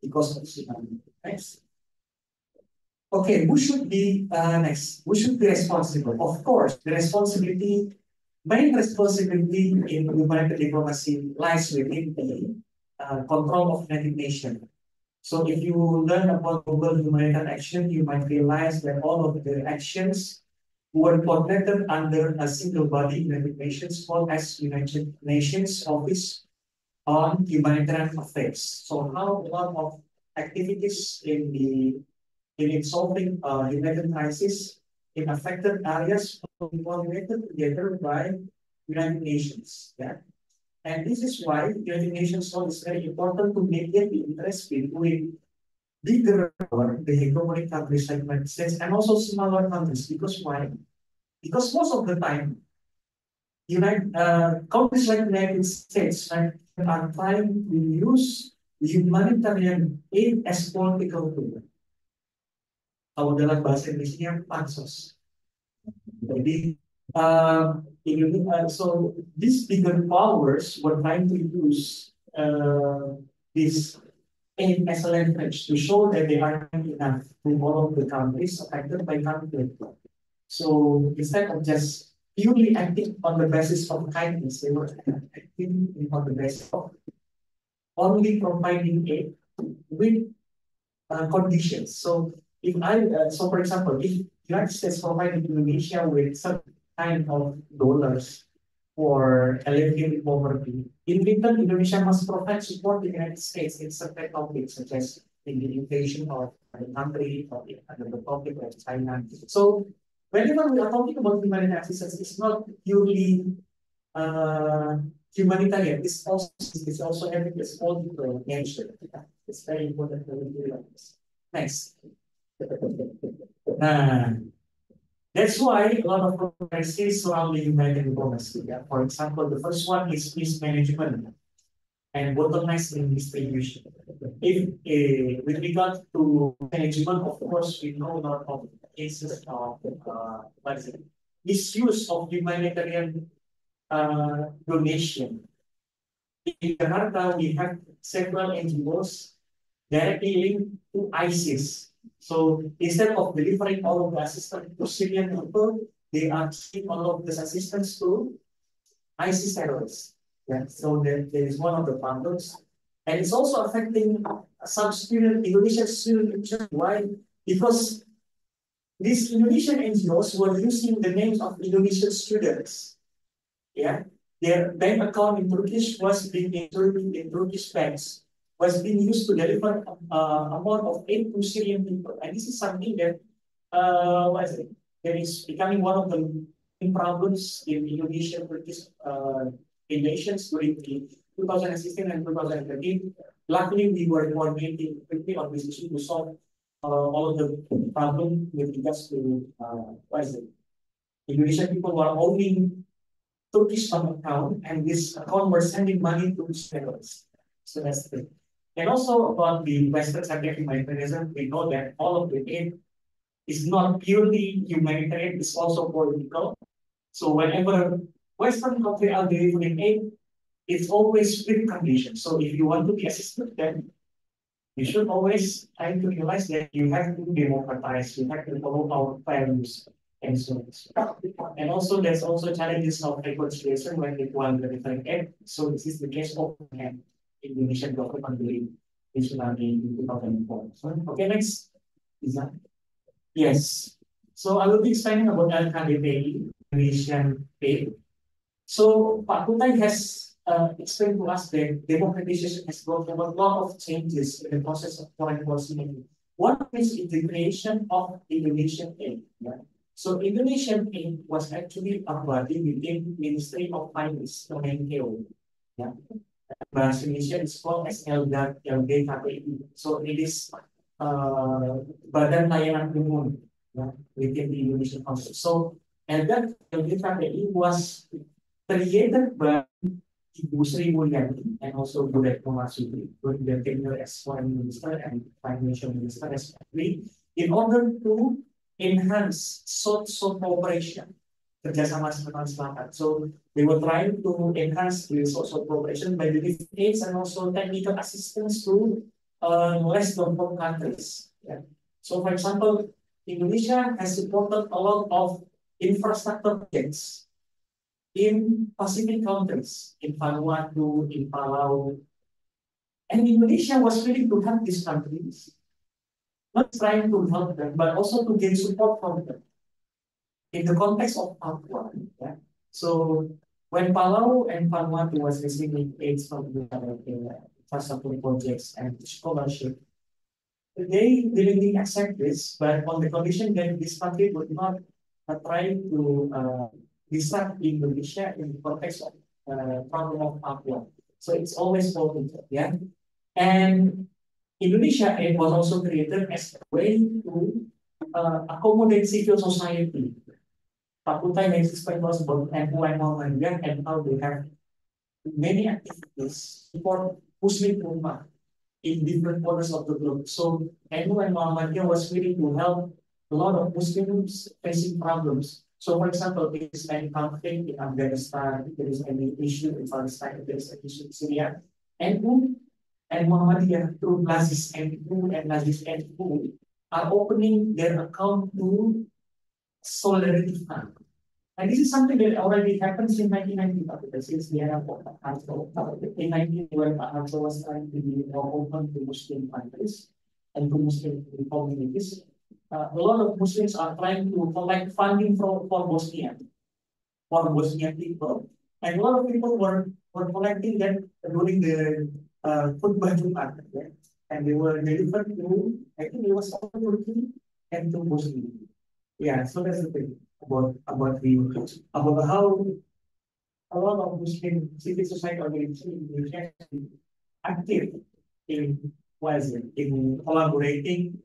because of tsunami. Next. Okay, who should be next? Who should be responsible? Of course, the main responsibility in humanitarian diplomacy lies within the control of United Nations. So if you learn about global humanitarian action, you might realize that all of the actions were coordinated under a single body, United Nations, called as United Nations Office on Humanitarian Affairs. So how a lot of activities in solving humanitarian crisis in affected areas coordinated together by United Nations. Yeah. And this is why United Nations role is very important to mediate the interest between bigger power, the hegemonic countries like United States, and also smaller countries. Because why? Because most of the time, countries like United States are trying to use humanitarian aid as political tool. Kalau dalam bahasa Indonesia pansos. Jadi so these bigger powers were trying to use this aid as a leverage to show that they are enough to all of the countries affected by conflict. So instead of just purely acting on the basis of kindness, they were acting on the basis of only providing aid with conditions. So if for example, if United States provided Indonesia with some kind of dollars for alleviating poverty, in return, Indonesia must provide support to the United States in certain topics, such as in the invasion of the country or the topic of China. So whenever we are talking about humanitarian assistance, it's not purely humanitarian. It's also having a political nature. It's very important to realize. Next. That's why a lot of controversies surround the humanitarian diplomacy. Yeah? For example, the first one is peace management and bottlenecks in distribution. If with regard to management, of course, we know a lot of cases of misuse of humanitarian donation. In Jakarta, we have several NGOs directly linked to ISIS. So instead of delivering all of the assistance to Syrian people, they are giving all of this assistance to ISIS terrorists. Yeah, so there is one of the problems. And it's also affecting some student, Indonesian students. Why? Because these Indonesian NGOs were using the names of Indonesian students. Yeah, their bank account in Turkish was being in Turkish banks was being used to deliver amount of aid to Syrian people, and this is something that that is becoming one of the main problems in Indonesian Turkish relations during the 2016 and 2013. Luckily, we were coordinating quickly on this issue to solve all of the problem with regards to Indonesian people were owning Turkish bank account, and this account were sending money to sellers. So that's the thing. And also about the Western subject humanitarianism, we know that all of the aid is not purely humanitarian, it's also political. So whenever Western countries are delivering aid, it's always with conditions. So if you want to be assisted, then you should always try to realize that you have to democratize, you have to follow our values and so on. And also there's also challenges of reconciliation when people are delivering aid. So this is the case of Indonesian government during the tsunami in 2004. So, okay, next. Yes. So I will be explaining about LKDPI, Indonesian aid. So Pak Kutai has explained to us that democratization has brought about a lot of changes in the process of foreign policy making. One is the creation of Indonesian aid. Yeah? So Indonesian aid was actually a body within Ministry of Finance, Kemenkeu. Yeah. Bahasa Indonesia is called as LDKPI. So it is Badan Layanan Umum within the Indonesian context. So LDKPI was created by Ibu Sri Mulyani and also Bu Retno Marsudi during their tenure as Foreign Minister and Financial Minister respectively, in order to enhance social cooperation. Kerjasama Selatan. So they were trying to enhance the social cooperation by giving aids and also technical assistance to less developed countries. Yeah. So, for example, Indonesia has supported a lot of infrastructure projects in Pacific countries, in Vanuatu, in Palau, and Indonesia was willing to help these countries, not trying to help them, but also to gain support from them. In the context of Papua, yeah. So when Palau and Vanuatu was receiving aids from the infrastructure projects and scholarship, they didn't accept this, but on the condition that this country would not try to disrupt Indonesia in the context of problem of Papua. So it's always political, yeah. And Indonesia aid was also created as a way to accommodate civil society. Pak Kutai makes explain to us about NU and Muhammadiyah and how they have many activities for Muslim Ummah in different corners of the globe. So NU and Muhammadiyah was willing to help a lot of Muslims facing problems. So for example, if there is any conflict in Afghanistan, if there is any issue in Palestine, if there is an issue in Syria, NU and Muhammadiyah through Nazis NU and Nazis NU are opening their account to Solidarity Fund. And this is something that already happens in 1990, since the era of Harto. In 1990, when Harto was trying to be more open to Muslim countries and to Muslim communities, a lot of Muslims are trying to collect funding for Bosnia people. And a lot of people were collecting that during the Khutbah Jumat. Yeah? And they were delivered to, I think it was Turkey and to Bosnia. Yeah, so that's the thing about how a lot of Muslim civil society organizations in Indonesia active in in collaborating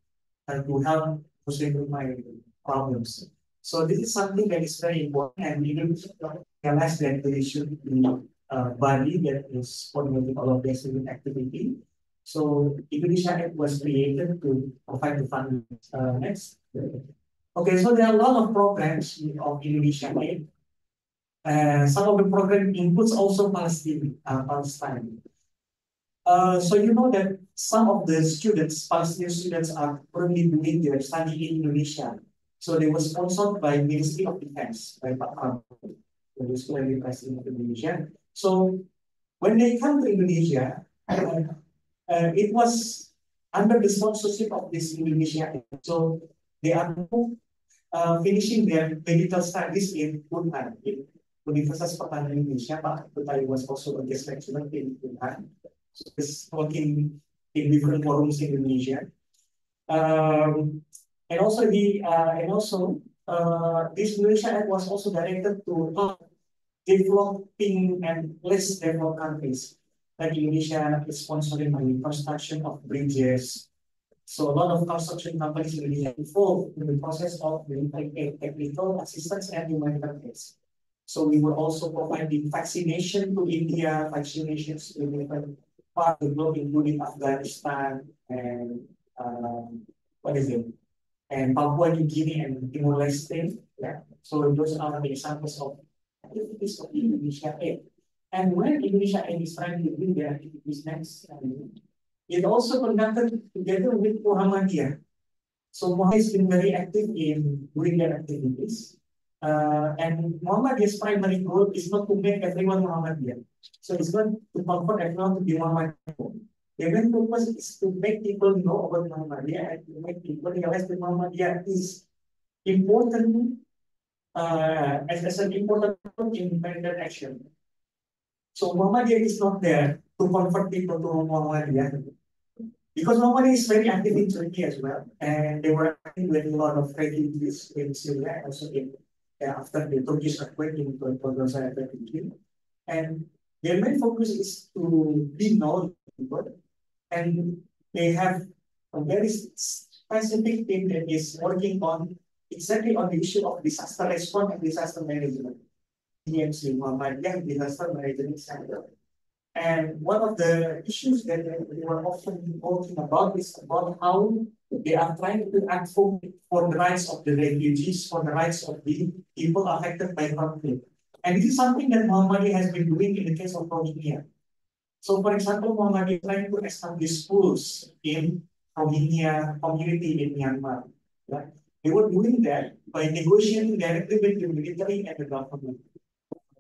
to help Muslim Muslim problems. So this is something that is very important, and we don't realize that there should be a body that is coordinating all of this activity. So Indonesia Act was created to provide the funding. Next. Okay, so there are a lot of programs of Indonesia Aid. Some of the program includes also Palestine. So you know that some of the students, Palestinian students, are currently doing their study in Indonesia. So they were sponsored by Ministry of Defense, by Pak Prabowo, the student president of Indonesia. So when they come to Indonesia, it was under the sponsorship of this Indonesia. So they are finishing their medical studies in Unhan, in Universitas Pertahanan Indonesia. Pak Putari was also a guest lecturer in Unhan. So he's working in different forums in Indonesia. And also this Indonesia Act was also directed to developing and less developed countries. Like Indonesia is sponsoring the construction of bridges. So a lot of construction companies in Indonesia involved in the process of technical assistance and humanitarian aid. So we were also providing vaccination to India, vaccinations to different parts of the globe, including Afghanistan and what is it? And Papua New Guinea and Timor-Leste. Yeah. So those are the examples of activities of Indonesia Aid. And when Indonesia Aid is trying to do their activities next, it also conducted together with Muhammadiyah. So Muhammad has been very active in doing their activities. And Muhammadiyah's primary goal is not to make everyone Muhammadiyah. So it's not to convert everyone to be Muhammadiyah. The main purpose is to make people know about Muhammadiyah and to make people realize that Muhammadiyah is important as an important independent action. So Muhammadiyah is not there to convert people to Muhammadiyah. Because Muhammadiyah is very active in Turkey as well, and they were active with a lot of refugees in Syria, also in after the Turkish earthquake in 2023. And their main focus is to be known to people, and they have a very specific team that is working on exactly on the issue of disaster response and disaster management. DMC, Muhammadiyah Disaster Management Center. And one of the issues that we were often talking about is about how they are trying to advocate for the rights of the refugees, for the rights of the people affected by conflict. And this is something that Muhammadiyah has been doing in the case of Rohingya. So, for example, Muhammadiyah is trying to establish schools in Rohingya community in Myanmar. Yeah? They were doing that by negotiating directly with the military and the government.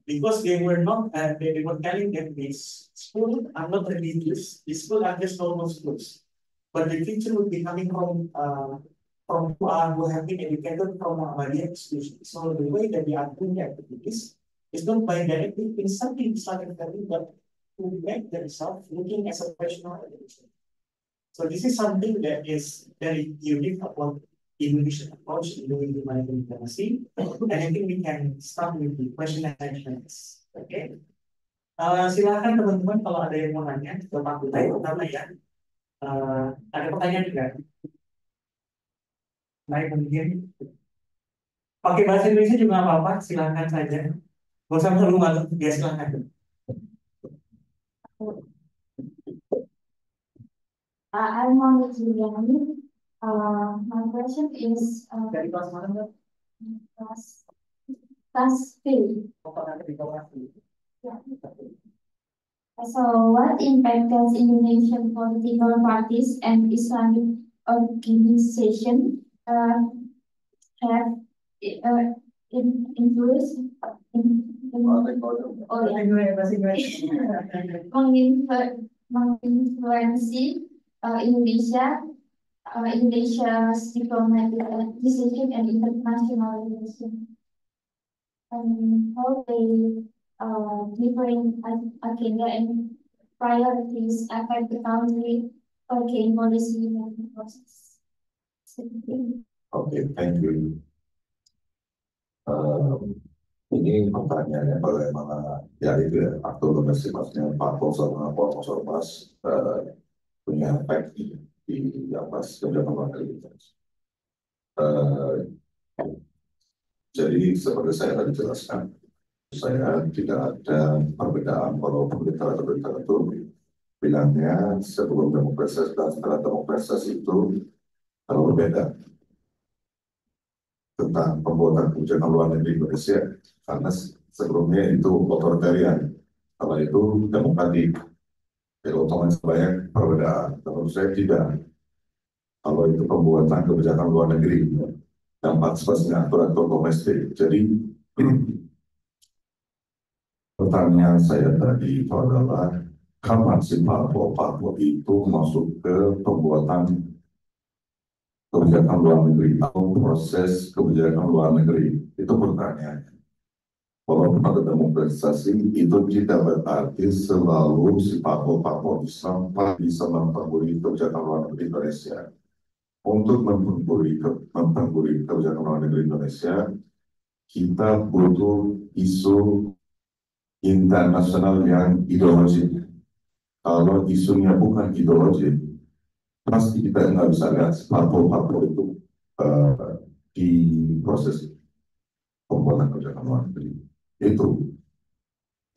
Because they were not, they were telling them these schools are not religious, these schools are just normal schools. But the teacher will be coming from who have been educated from Ahmadiyya institutions. So the way that they are doing the activities is not by directly insulting Islamic value, but to make themselves looking as a professional education. So this is something that is very unique about Indonesian approach in doing humanitarian diplomacy. And I think we can start with the question and answers. Okay. Silakan teman-teman kalau ada yang mau nanya ke Pak Kutai pertama ya. Ada pertanyaan juga? Baik, mungkin pakai bahasa Indonesia juga nggak apa-apa, silakan saja. Gak usah malu-malu, ya silakan. I'm Mohammed Juliani. My question is Dari kelas mana, Mbak? class B. Yeah. So, what impact does Indonesian political parties and Islamic organization have influence menginfluensi Indonesia's diplomatic decision and international relations, and how they different agenda and priorities affect the country foreign policy making process. Okay, thank you. Ini pertanyaannya bagaimana ya itu ya aktor domestik maksudnya parpol sama ormas ormas punya efek di atas kebijakan luar negeri. Jadi seperti saya tadi jelaskan, saya tidak ada perbedaan kalau berita itu bilangnya sebelum demokrasi dan setelah demokrasi itu kalau berbeda tentang pembuatan kebijakan luar negeri Indonesia karena sebelumnya itu otoritarian, kalau itu demokratik, jadi otomatis banyak perbedaan. Menurut saya tidak. Kalau itu pembuatan kebijakan luar negeri dan partisipasi aktor domestik. Jadi pertanyaan saya tadi itu adalah kapan si parpol itu masuk ke pembuatan kebijakan luar negeri atau proses kebijakan luar negeri, itu pertanyaannya. Walaupun ada demokratisasi, itu tidak berarti selalu si parpol sampai bisa memperburui kebijakan luar negeri Indonesia. Untuk memperburui kebijakan luar negeri Indonesia, kita butuh isu internasional yang ideologis. Kalau isunya bukan ideologis, pasti kita nggak bisa lihat parpol itu di proses pembuatan kebijakan luar negeri. Itu.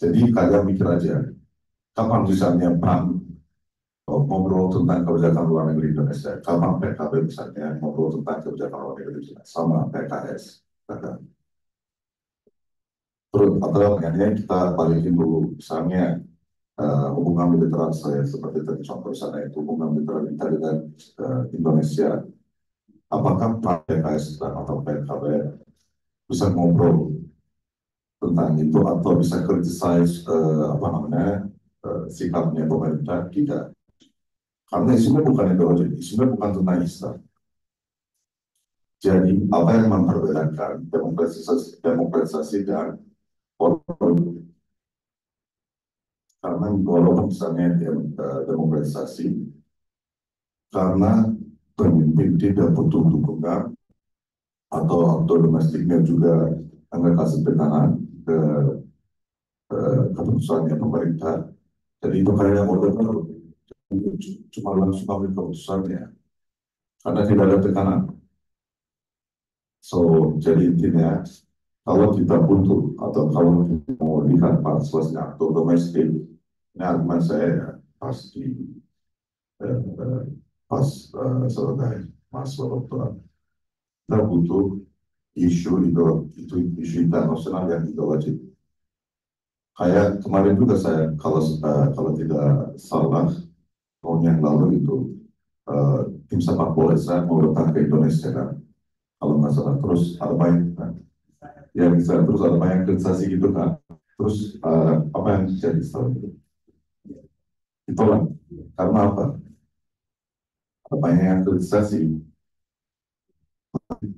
Jadi kalian mikir aja, kapan misalnya PAN ngobrol tentang kebijakan luar negeri Indonesia, kapan PKB misalnya ngobrol tentang kebijakan luar negeri Indonesia, sama PKS. Terus atau pertanyaannya kita balikin dulu, misalnya hubungan bilateral saya seperti tadi contoh sana itu hubungan bilateral kita dengan Indonesia, apakah PKS atau PKB bisa ngobrol tentang itu atau bisa criticize sikapnya pemerintah? Tidak, karena isunya bukan ideologi, isunya bukan tentang Islam. Jadi apa yang memperbedakan demokratisasi dan walaupun karena walaupun misalnya demokratisasi karena pemimpin tidak butuh dukungan atau aktor domestiknya juga enggak kasih tekanan ke keputusannya pemerintah. Jadi itu kayak model cuma langsung ambil keputusannya karena tidak ada tekanan. So jadi intinya kalau kita butuh atau kalau kita mau lihat partisipasi aktor domestik, ini argumen saya pasti sebagai mahasiswa doktoral, kita butuh isu internasional yang kita wajib. Kayak kemarin juga saya kalau tidak salah tahun yang lalu itu tim sepak bola saya mau datang ke Indonesia kan, kalau nggak salah, terus ada banyak kan, ya bisa terus ada banyak kritisasi gitu kan, terus apa yang terjadi setelah itu? Ditolak. Karena apa? Ada banyak yang kritisasi.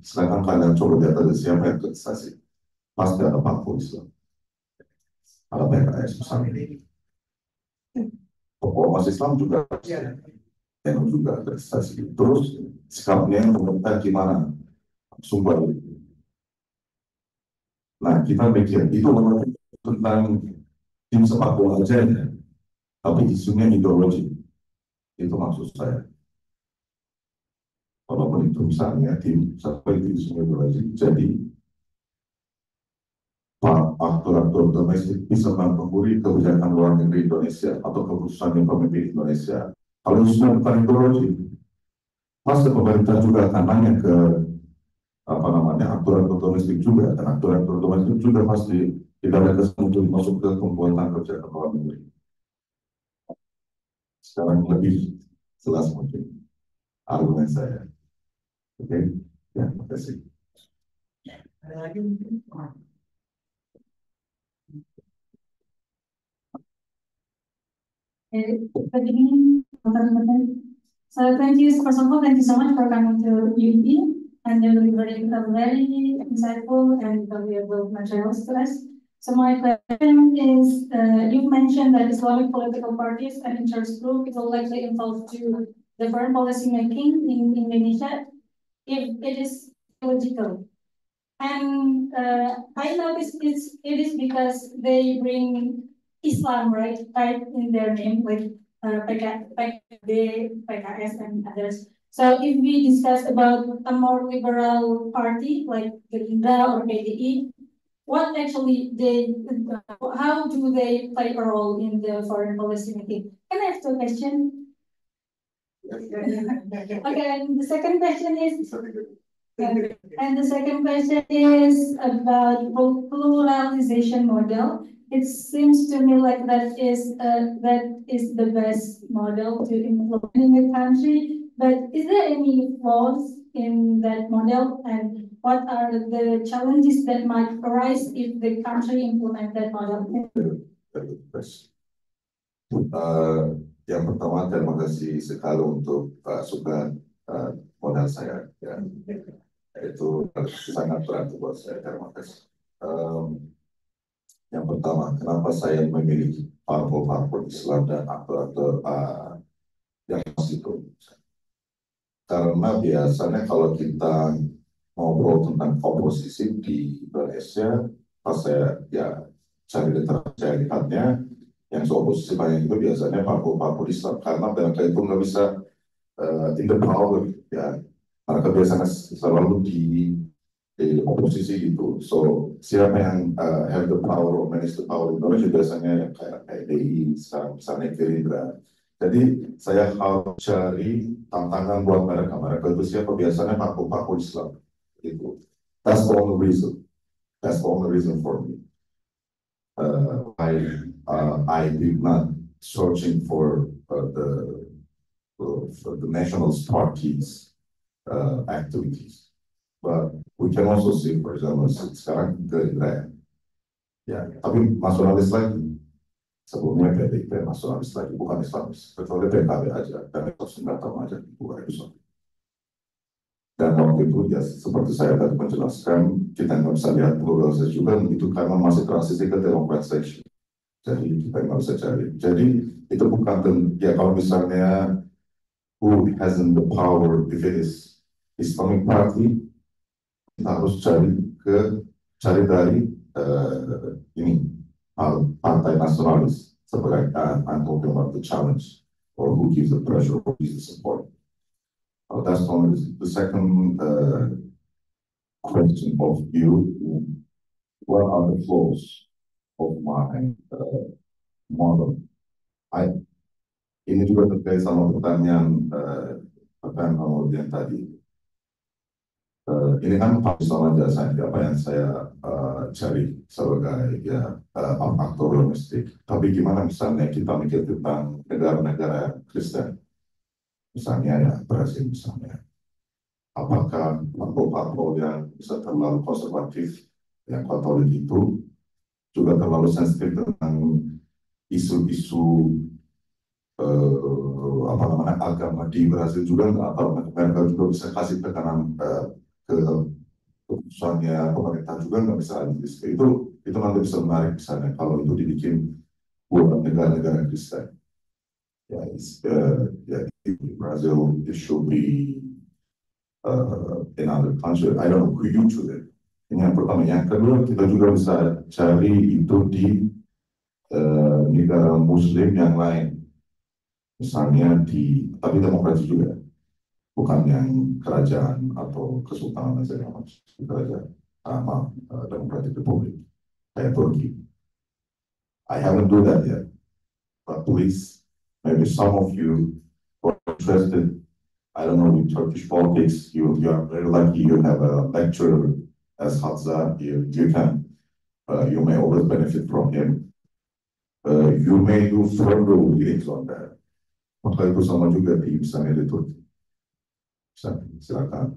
Sekarang kalian coba lihat ada siapa yang kritisasi. Pasti ada parpol Islam, ada PKS misalnya. Ormas Islam juga yang juga kritisasi. Terus sikapnya pemerintah gimana? Sumber. Nah kita mikir itu tentang tim sepak bola aja ya, tapi isunya ideologi. Itu maksud saya. Walaupun itu misalnya tim sampai itu isunya ideologi, jadi aktor domestik bisa mempengaruhi kebijakan luar negeri Indonesia atau keputusan yang pemimpin Indonesia. Kalau isunya bukan ideologi, pasti pemerintah juga akan nanya ke aktor domestik juga, dan aktor domestik juga pasti tidak ada kesan untuk masuk ke pembuatan kebijakan luar negeri. Sekarang lebih jelas mungkin argumen saya. Oke, ya, terima kasih. Ada lagi mungkin? Good evening, so thank you, first of all, thank you so much for coming to UP and delivering a very insightful and valuable materials to us. So my question is, you've mentioned that Islamic political parties and interest groups will likely involved to the foreign policy making in Indonesia if it is logical. And I noticed it is because they bring Islam, right, right in their name, like PKB, PKS, and others. So if we discuss about a more liberal party like Gerindra or PDI, what actually how do they play a role in the foreign policy making? Can I ask a question? Okay, and the second question is, and the second question is about pluralization model. It seems to me like that is the best model to implement in the country. But is there any flaws in that model, and what are the challenges that might arise if the country implement that model? Yang pertama, terima kasih sekali untuk sukan modal saya. Ya. Itu sangat berarti buat saya. Terima kasih. Yang pertama, kenapa saya memilih parpol Islam dan aktor yang itu? Karena biasanya kalau kita ngobrol tentang oposisi di Indonesia, pas saya cari literatur, saya lihatnya yang oposisi banyak itu biasanya parpol Islam, karena mereka itu nggak bisa in the power, ya. Mereka biasanya selalu di oposisi gitu. So siapa yang have the power or manage the power di Indonesia biasanya yang kayak PDI, misalnya Gerindra. Jadi saya harus cari tantangan buat mereka. Mereka itu siapa? Biasanya parpol Islam gitu. That's the only reason. That's the only reason for me. I did not searching for the nationalist parties activities, but we can also see, for example, sekarang Gerindra, ya, tapi nasionalis lagi. Sebelumnya PDIP nasionalis lagi, bukan Islamis, kecuali PKB aja, dan itu nggak tahu aja, bukan Islam. Dan waktu itu ya seperti saya tadi menjelaskan, kita nggak bisa lihat pluralisasi juga itu karena masih transisi ke democratization. Jadi kita nggak bisa cari. Jadi itu bukan ya kalau misalnya who hasn't the power if it is Islamic Party, kita harus cari dari ini partai nasionalis sebagai I'm talking about the challenge or who gives the pressure or gives the support. That's only the second question of you. What are the flaws of my model? Ini juga terkait sama pertanyaan yang tadi. Ini kan soal jasa apa yang saya cari sebagai aktor domestik. Tapi gimana misalnya kita mikir tentang negara-negara Kristen, misalnya ya Brasil misalnya. Apakah parpol yang bisa terlalu konservatif, yang Katolik itu juga terlalu sensitif tentang isu-isu agama di Brasil juga, atau mereka juga bisa kasih tekanan ke keputusannya pemerintah juga nggak bisa itu nanti bisa menarik misalnya kalau itu dibikin buat negara-negara Kristen. In Brazil it should be in other country. I don't know who you choose it. Ini yang pertama. Yang kedua, kita juga bisa cari itu di negara Muslim yang lain. Misalnya tapi demokrasi juga. Bukan yang kerajaan atau kesultanan saja, kerajaan Democratic Republic kayak Turki. I haven't do that yet, but please, maybe some of you who are interested, I don't know, in Turkish politics, you are very lucky you have a lecturer as Hadza. You may always benefit from him. You may do further readings on that. Maka itu sama juga di misalnya di Turki. Silakan.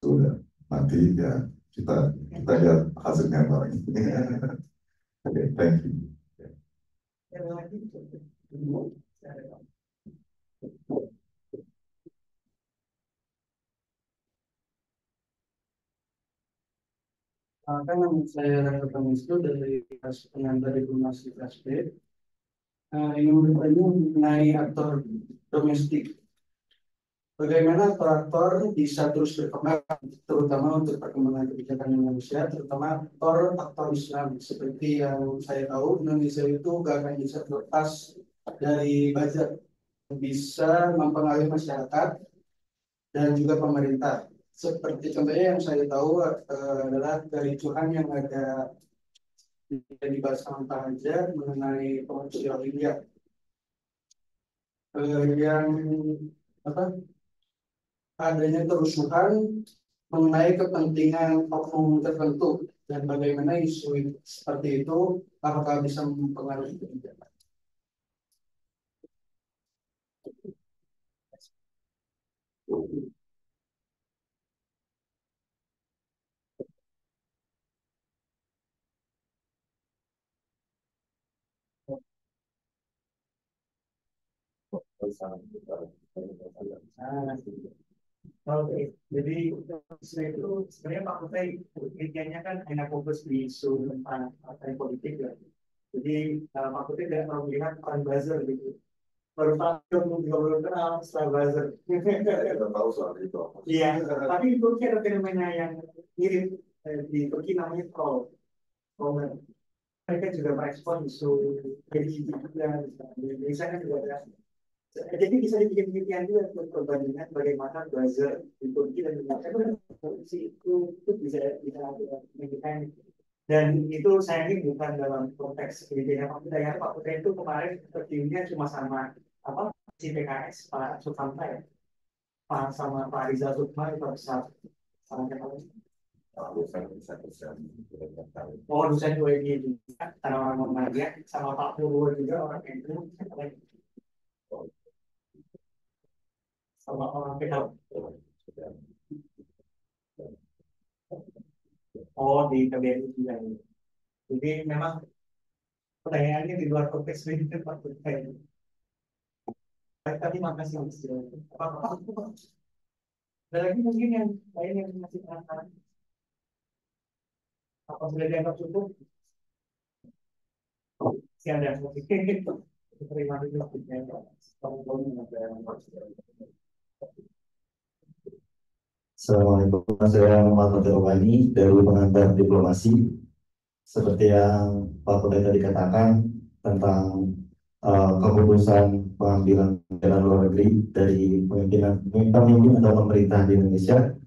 Sudah, nanti ya kita lihat hasilnya bareng. Okay, thank you. Nama saya Raka dari pengantar diplomasi kelas B. Ini bertanya mengenai aktor domestik. bagaimana aktor bisa terus berkembang, terutama untuk perkembangan kebijakan Indonesia, terutama aktor Islam. Seperti yang saya tahu, Indonesia itu gak akan bisa terlepas dari buzzer, bisa mempengaruhi masyarakat dan juga pemerintah. Seperti contohnya yang saya tahu adalah kericuhan yang ada dibahas sama Pak Hajar mengenai pengungsi Rohingya. Yang apa adanya kerusuhan mengenai kepentingan oknum tertentu dan bagaimana isu seperti itu apakah bisa mempengaruhi kebijakan. Oke, jadi saya itu sebenarnya Pak Kutai penelitiannya kan hanya fokus di isu tentang partai politik ya. Jadi Pak Kutai tidak mau melihat peran buzzer gitu. Baru tahu juga belum kenal setelah buzzer. Kita tahu soal itu. Iya, tapi di Turki ada fenomena yang mirip di Turki namanya troll. Mereka juga merespon isu religi juga. Di Indonesia kan juga ada. Jadi bisa dibikin penelitian juga untuk perbandingan bagaimana buzzer di Turki dan Indonesia itu bisa menunjukkan. Dan itu saya ini bukan dalam konteks pendidikan Pak Kutai. Pak Kutai itu kemarin tertiunya cuma sama si PKS Pak Sukamta ya, Pak sama Pak Rizal Sukma itu bisa sama siapa? Oh, dosen UIG juga, karena orang Muhammadiyah, sama Pak Purwo juga orang itu, sama orang PKB. Oh, di KBRI juga. Jadi memang pertanyaannya di luar konteks pendidikan Pak Kutai. Tapi makasih Mas. Apa-apa. Ada lagi mungkin yang lain yang masih penasaran? Apa sudah dianggap cukup? Si ada terima Assalamualaikum, saya Muhammad Irwani dari pengantar diplomasi. Seperti yang Pak Kutai tadi katakan tentang keputusan pengambilan kebijakan luar negeri dari pemimpin atau pemerintah di Indonesia,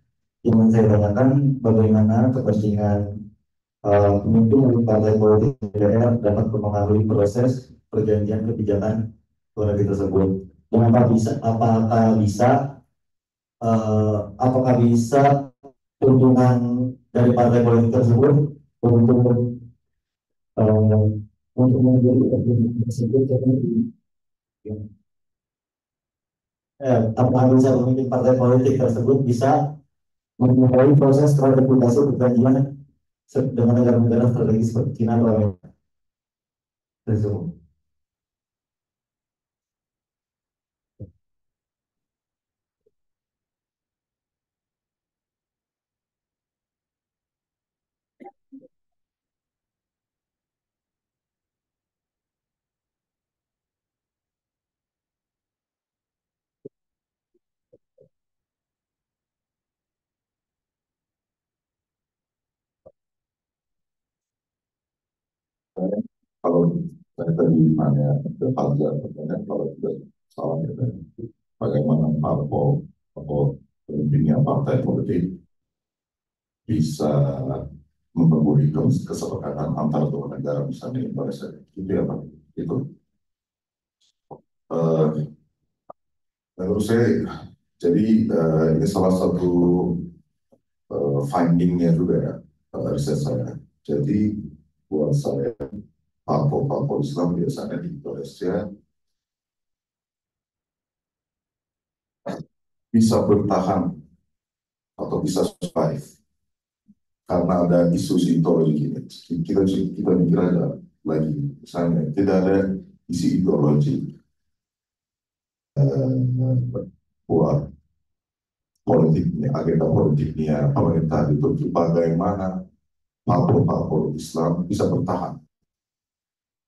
yang saya tanyakan bagaimana kepentingan pemimpin dari partai politik DPR dapat mempengaruhi proses pergantian kebijakan luar negeri tersebut. Dan apakah bisa kunjungan dari partai politik tersebut untuk menjadi kebijakan tersebut apakah bisa pemimpin partai politik tersebut bisa memulai proses ratifikasi perjanjian dengan negara-negara strategis seperti China atau Amerika tersebut. Kalau saya tadi nanya ke Fajar, pertanyaan kalau tidak salah ya, bagaimana parpol atau pemimpinnya partai politik bisa memperoleh kesepakatan antar dua negara misalnya Indonesia itu ya Pak itu menurut saya jadi ini salah satu findingnya juga ya riset saya. Jadi buat saya parpol Islam biasanya di Indonesia bisa bertahan atau bisa survive karena ada isu ideologi. Kita mikir aja lagi, misalnya tidak ada isu ideologi buat politiknya, agenda politiknya pemerintah itu bagaimana parpol Islam bisa bertahan.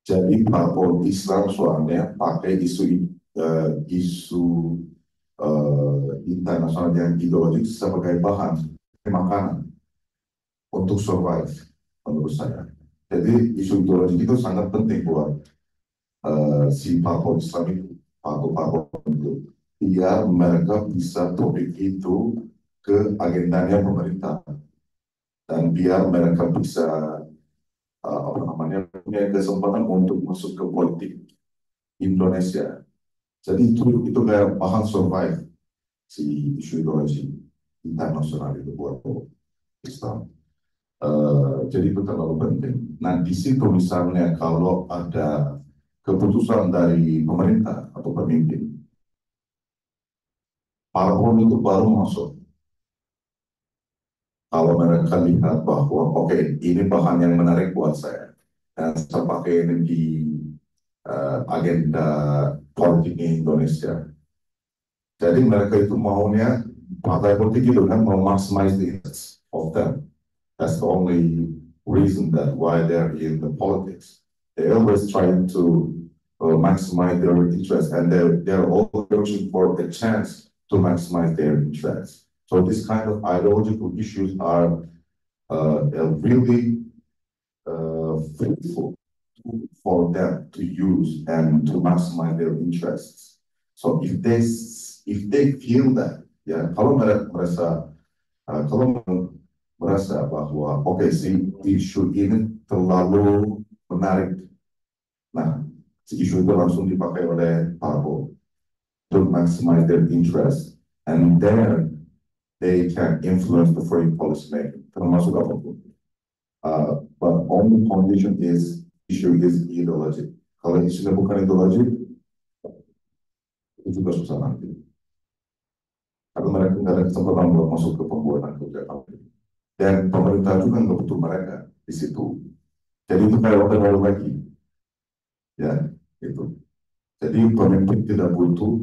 Jadi parpol Islam soalnya pakai isu internasional yang ideologis sebagai bahan makanan untuk survive menurut saya. Jadi isu ideologi itu sangat penting buat si parpol Islam itu, parpol itu, biar mereka bisa topik itu ke agendanya pemerintah dan biar mereka bisa punya kesempatan untuk masuk ke politik Indonesia. Jadi itu kayak bahan survive si isu ideologi internasional itu buat Islam. Jadi itu terlalu penting. Nah di situ misalnya kalau ada keputusan dari pemerintah atau pemimpin, parpol itu baru masuk. Kalau mereka lihat bahwa oke, ini bahan yang menarik buat saya dan saya pakai ini di agenda politiknya Indonesia. Jadi mereka itu maunya partai politik itu kan mau maximize the interests of them. That's the only reason that why they're in the politics. They always trying to maximize their interests, and they're always searching for a chance to maximize their interests. So this kind of ideological issues are really fruitful for them to use and to maximize their interests. So if they feel that, ya kalau mereka merasa bahwa oke si isu ini terlalu menarik, nah si isu itu langsung dipakai oleh parpol to maximize their interest, and then they can influence the foreign policy making, termasuk apapun. But only condition is issue is ideology. Kalau isunya bukan ideologi, itu juga susah nanti. Karena mereka nggak ada kesempatan buat masuk ke pembuatan kebijakan. Dan pemerintah juga nggak butuh mereka di situ. Jadi itu kayak waktu baru lagi, ya itu. Jadi pemimpin tidak butuh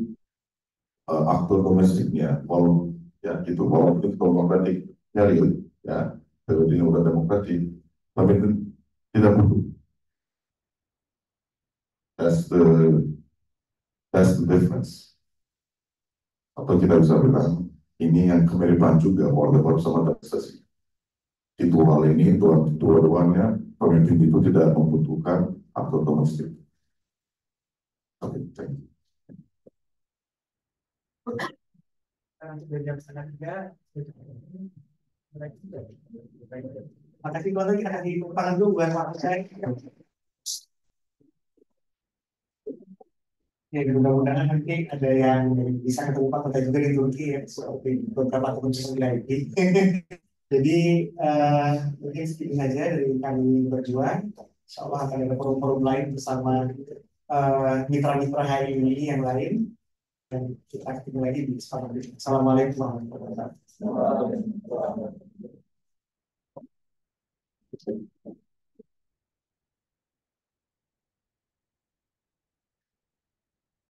aktor domestiknya, walau ya itu walaupun itu demokratik real, ya kalau di negara demokratik, pemimpin tidak butuh. That's the difference. Atau kita bisa bilang ini yang kemiripan juga Orde Baru sama Partisipasi. Di dua hal ini, dua-duanya pemimpin itu tidak membutuhkan aktor domestik. Oke, thank you. Makasih kalau kita kasih tangan dulu buat Pak saya. Ya mudah-mudahan nanti ada yang bisa ketemu Pak Kota juga di Turki ya, seperti beberapa teman-teman lagi. Jadi mungkin segitu saja dari kami berdua. Insya Allah akan ada forum-forum lain bersama mitra-mitra hari ini yang lain. Dan kita ketemu lagi di kesempatan berikutnya. Assalamualaikum warahmatullahi wabarakatuh.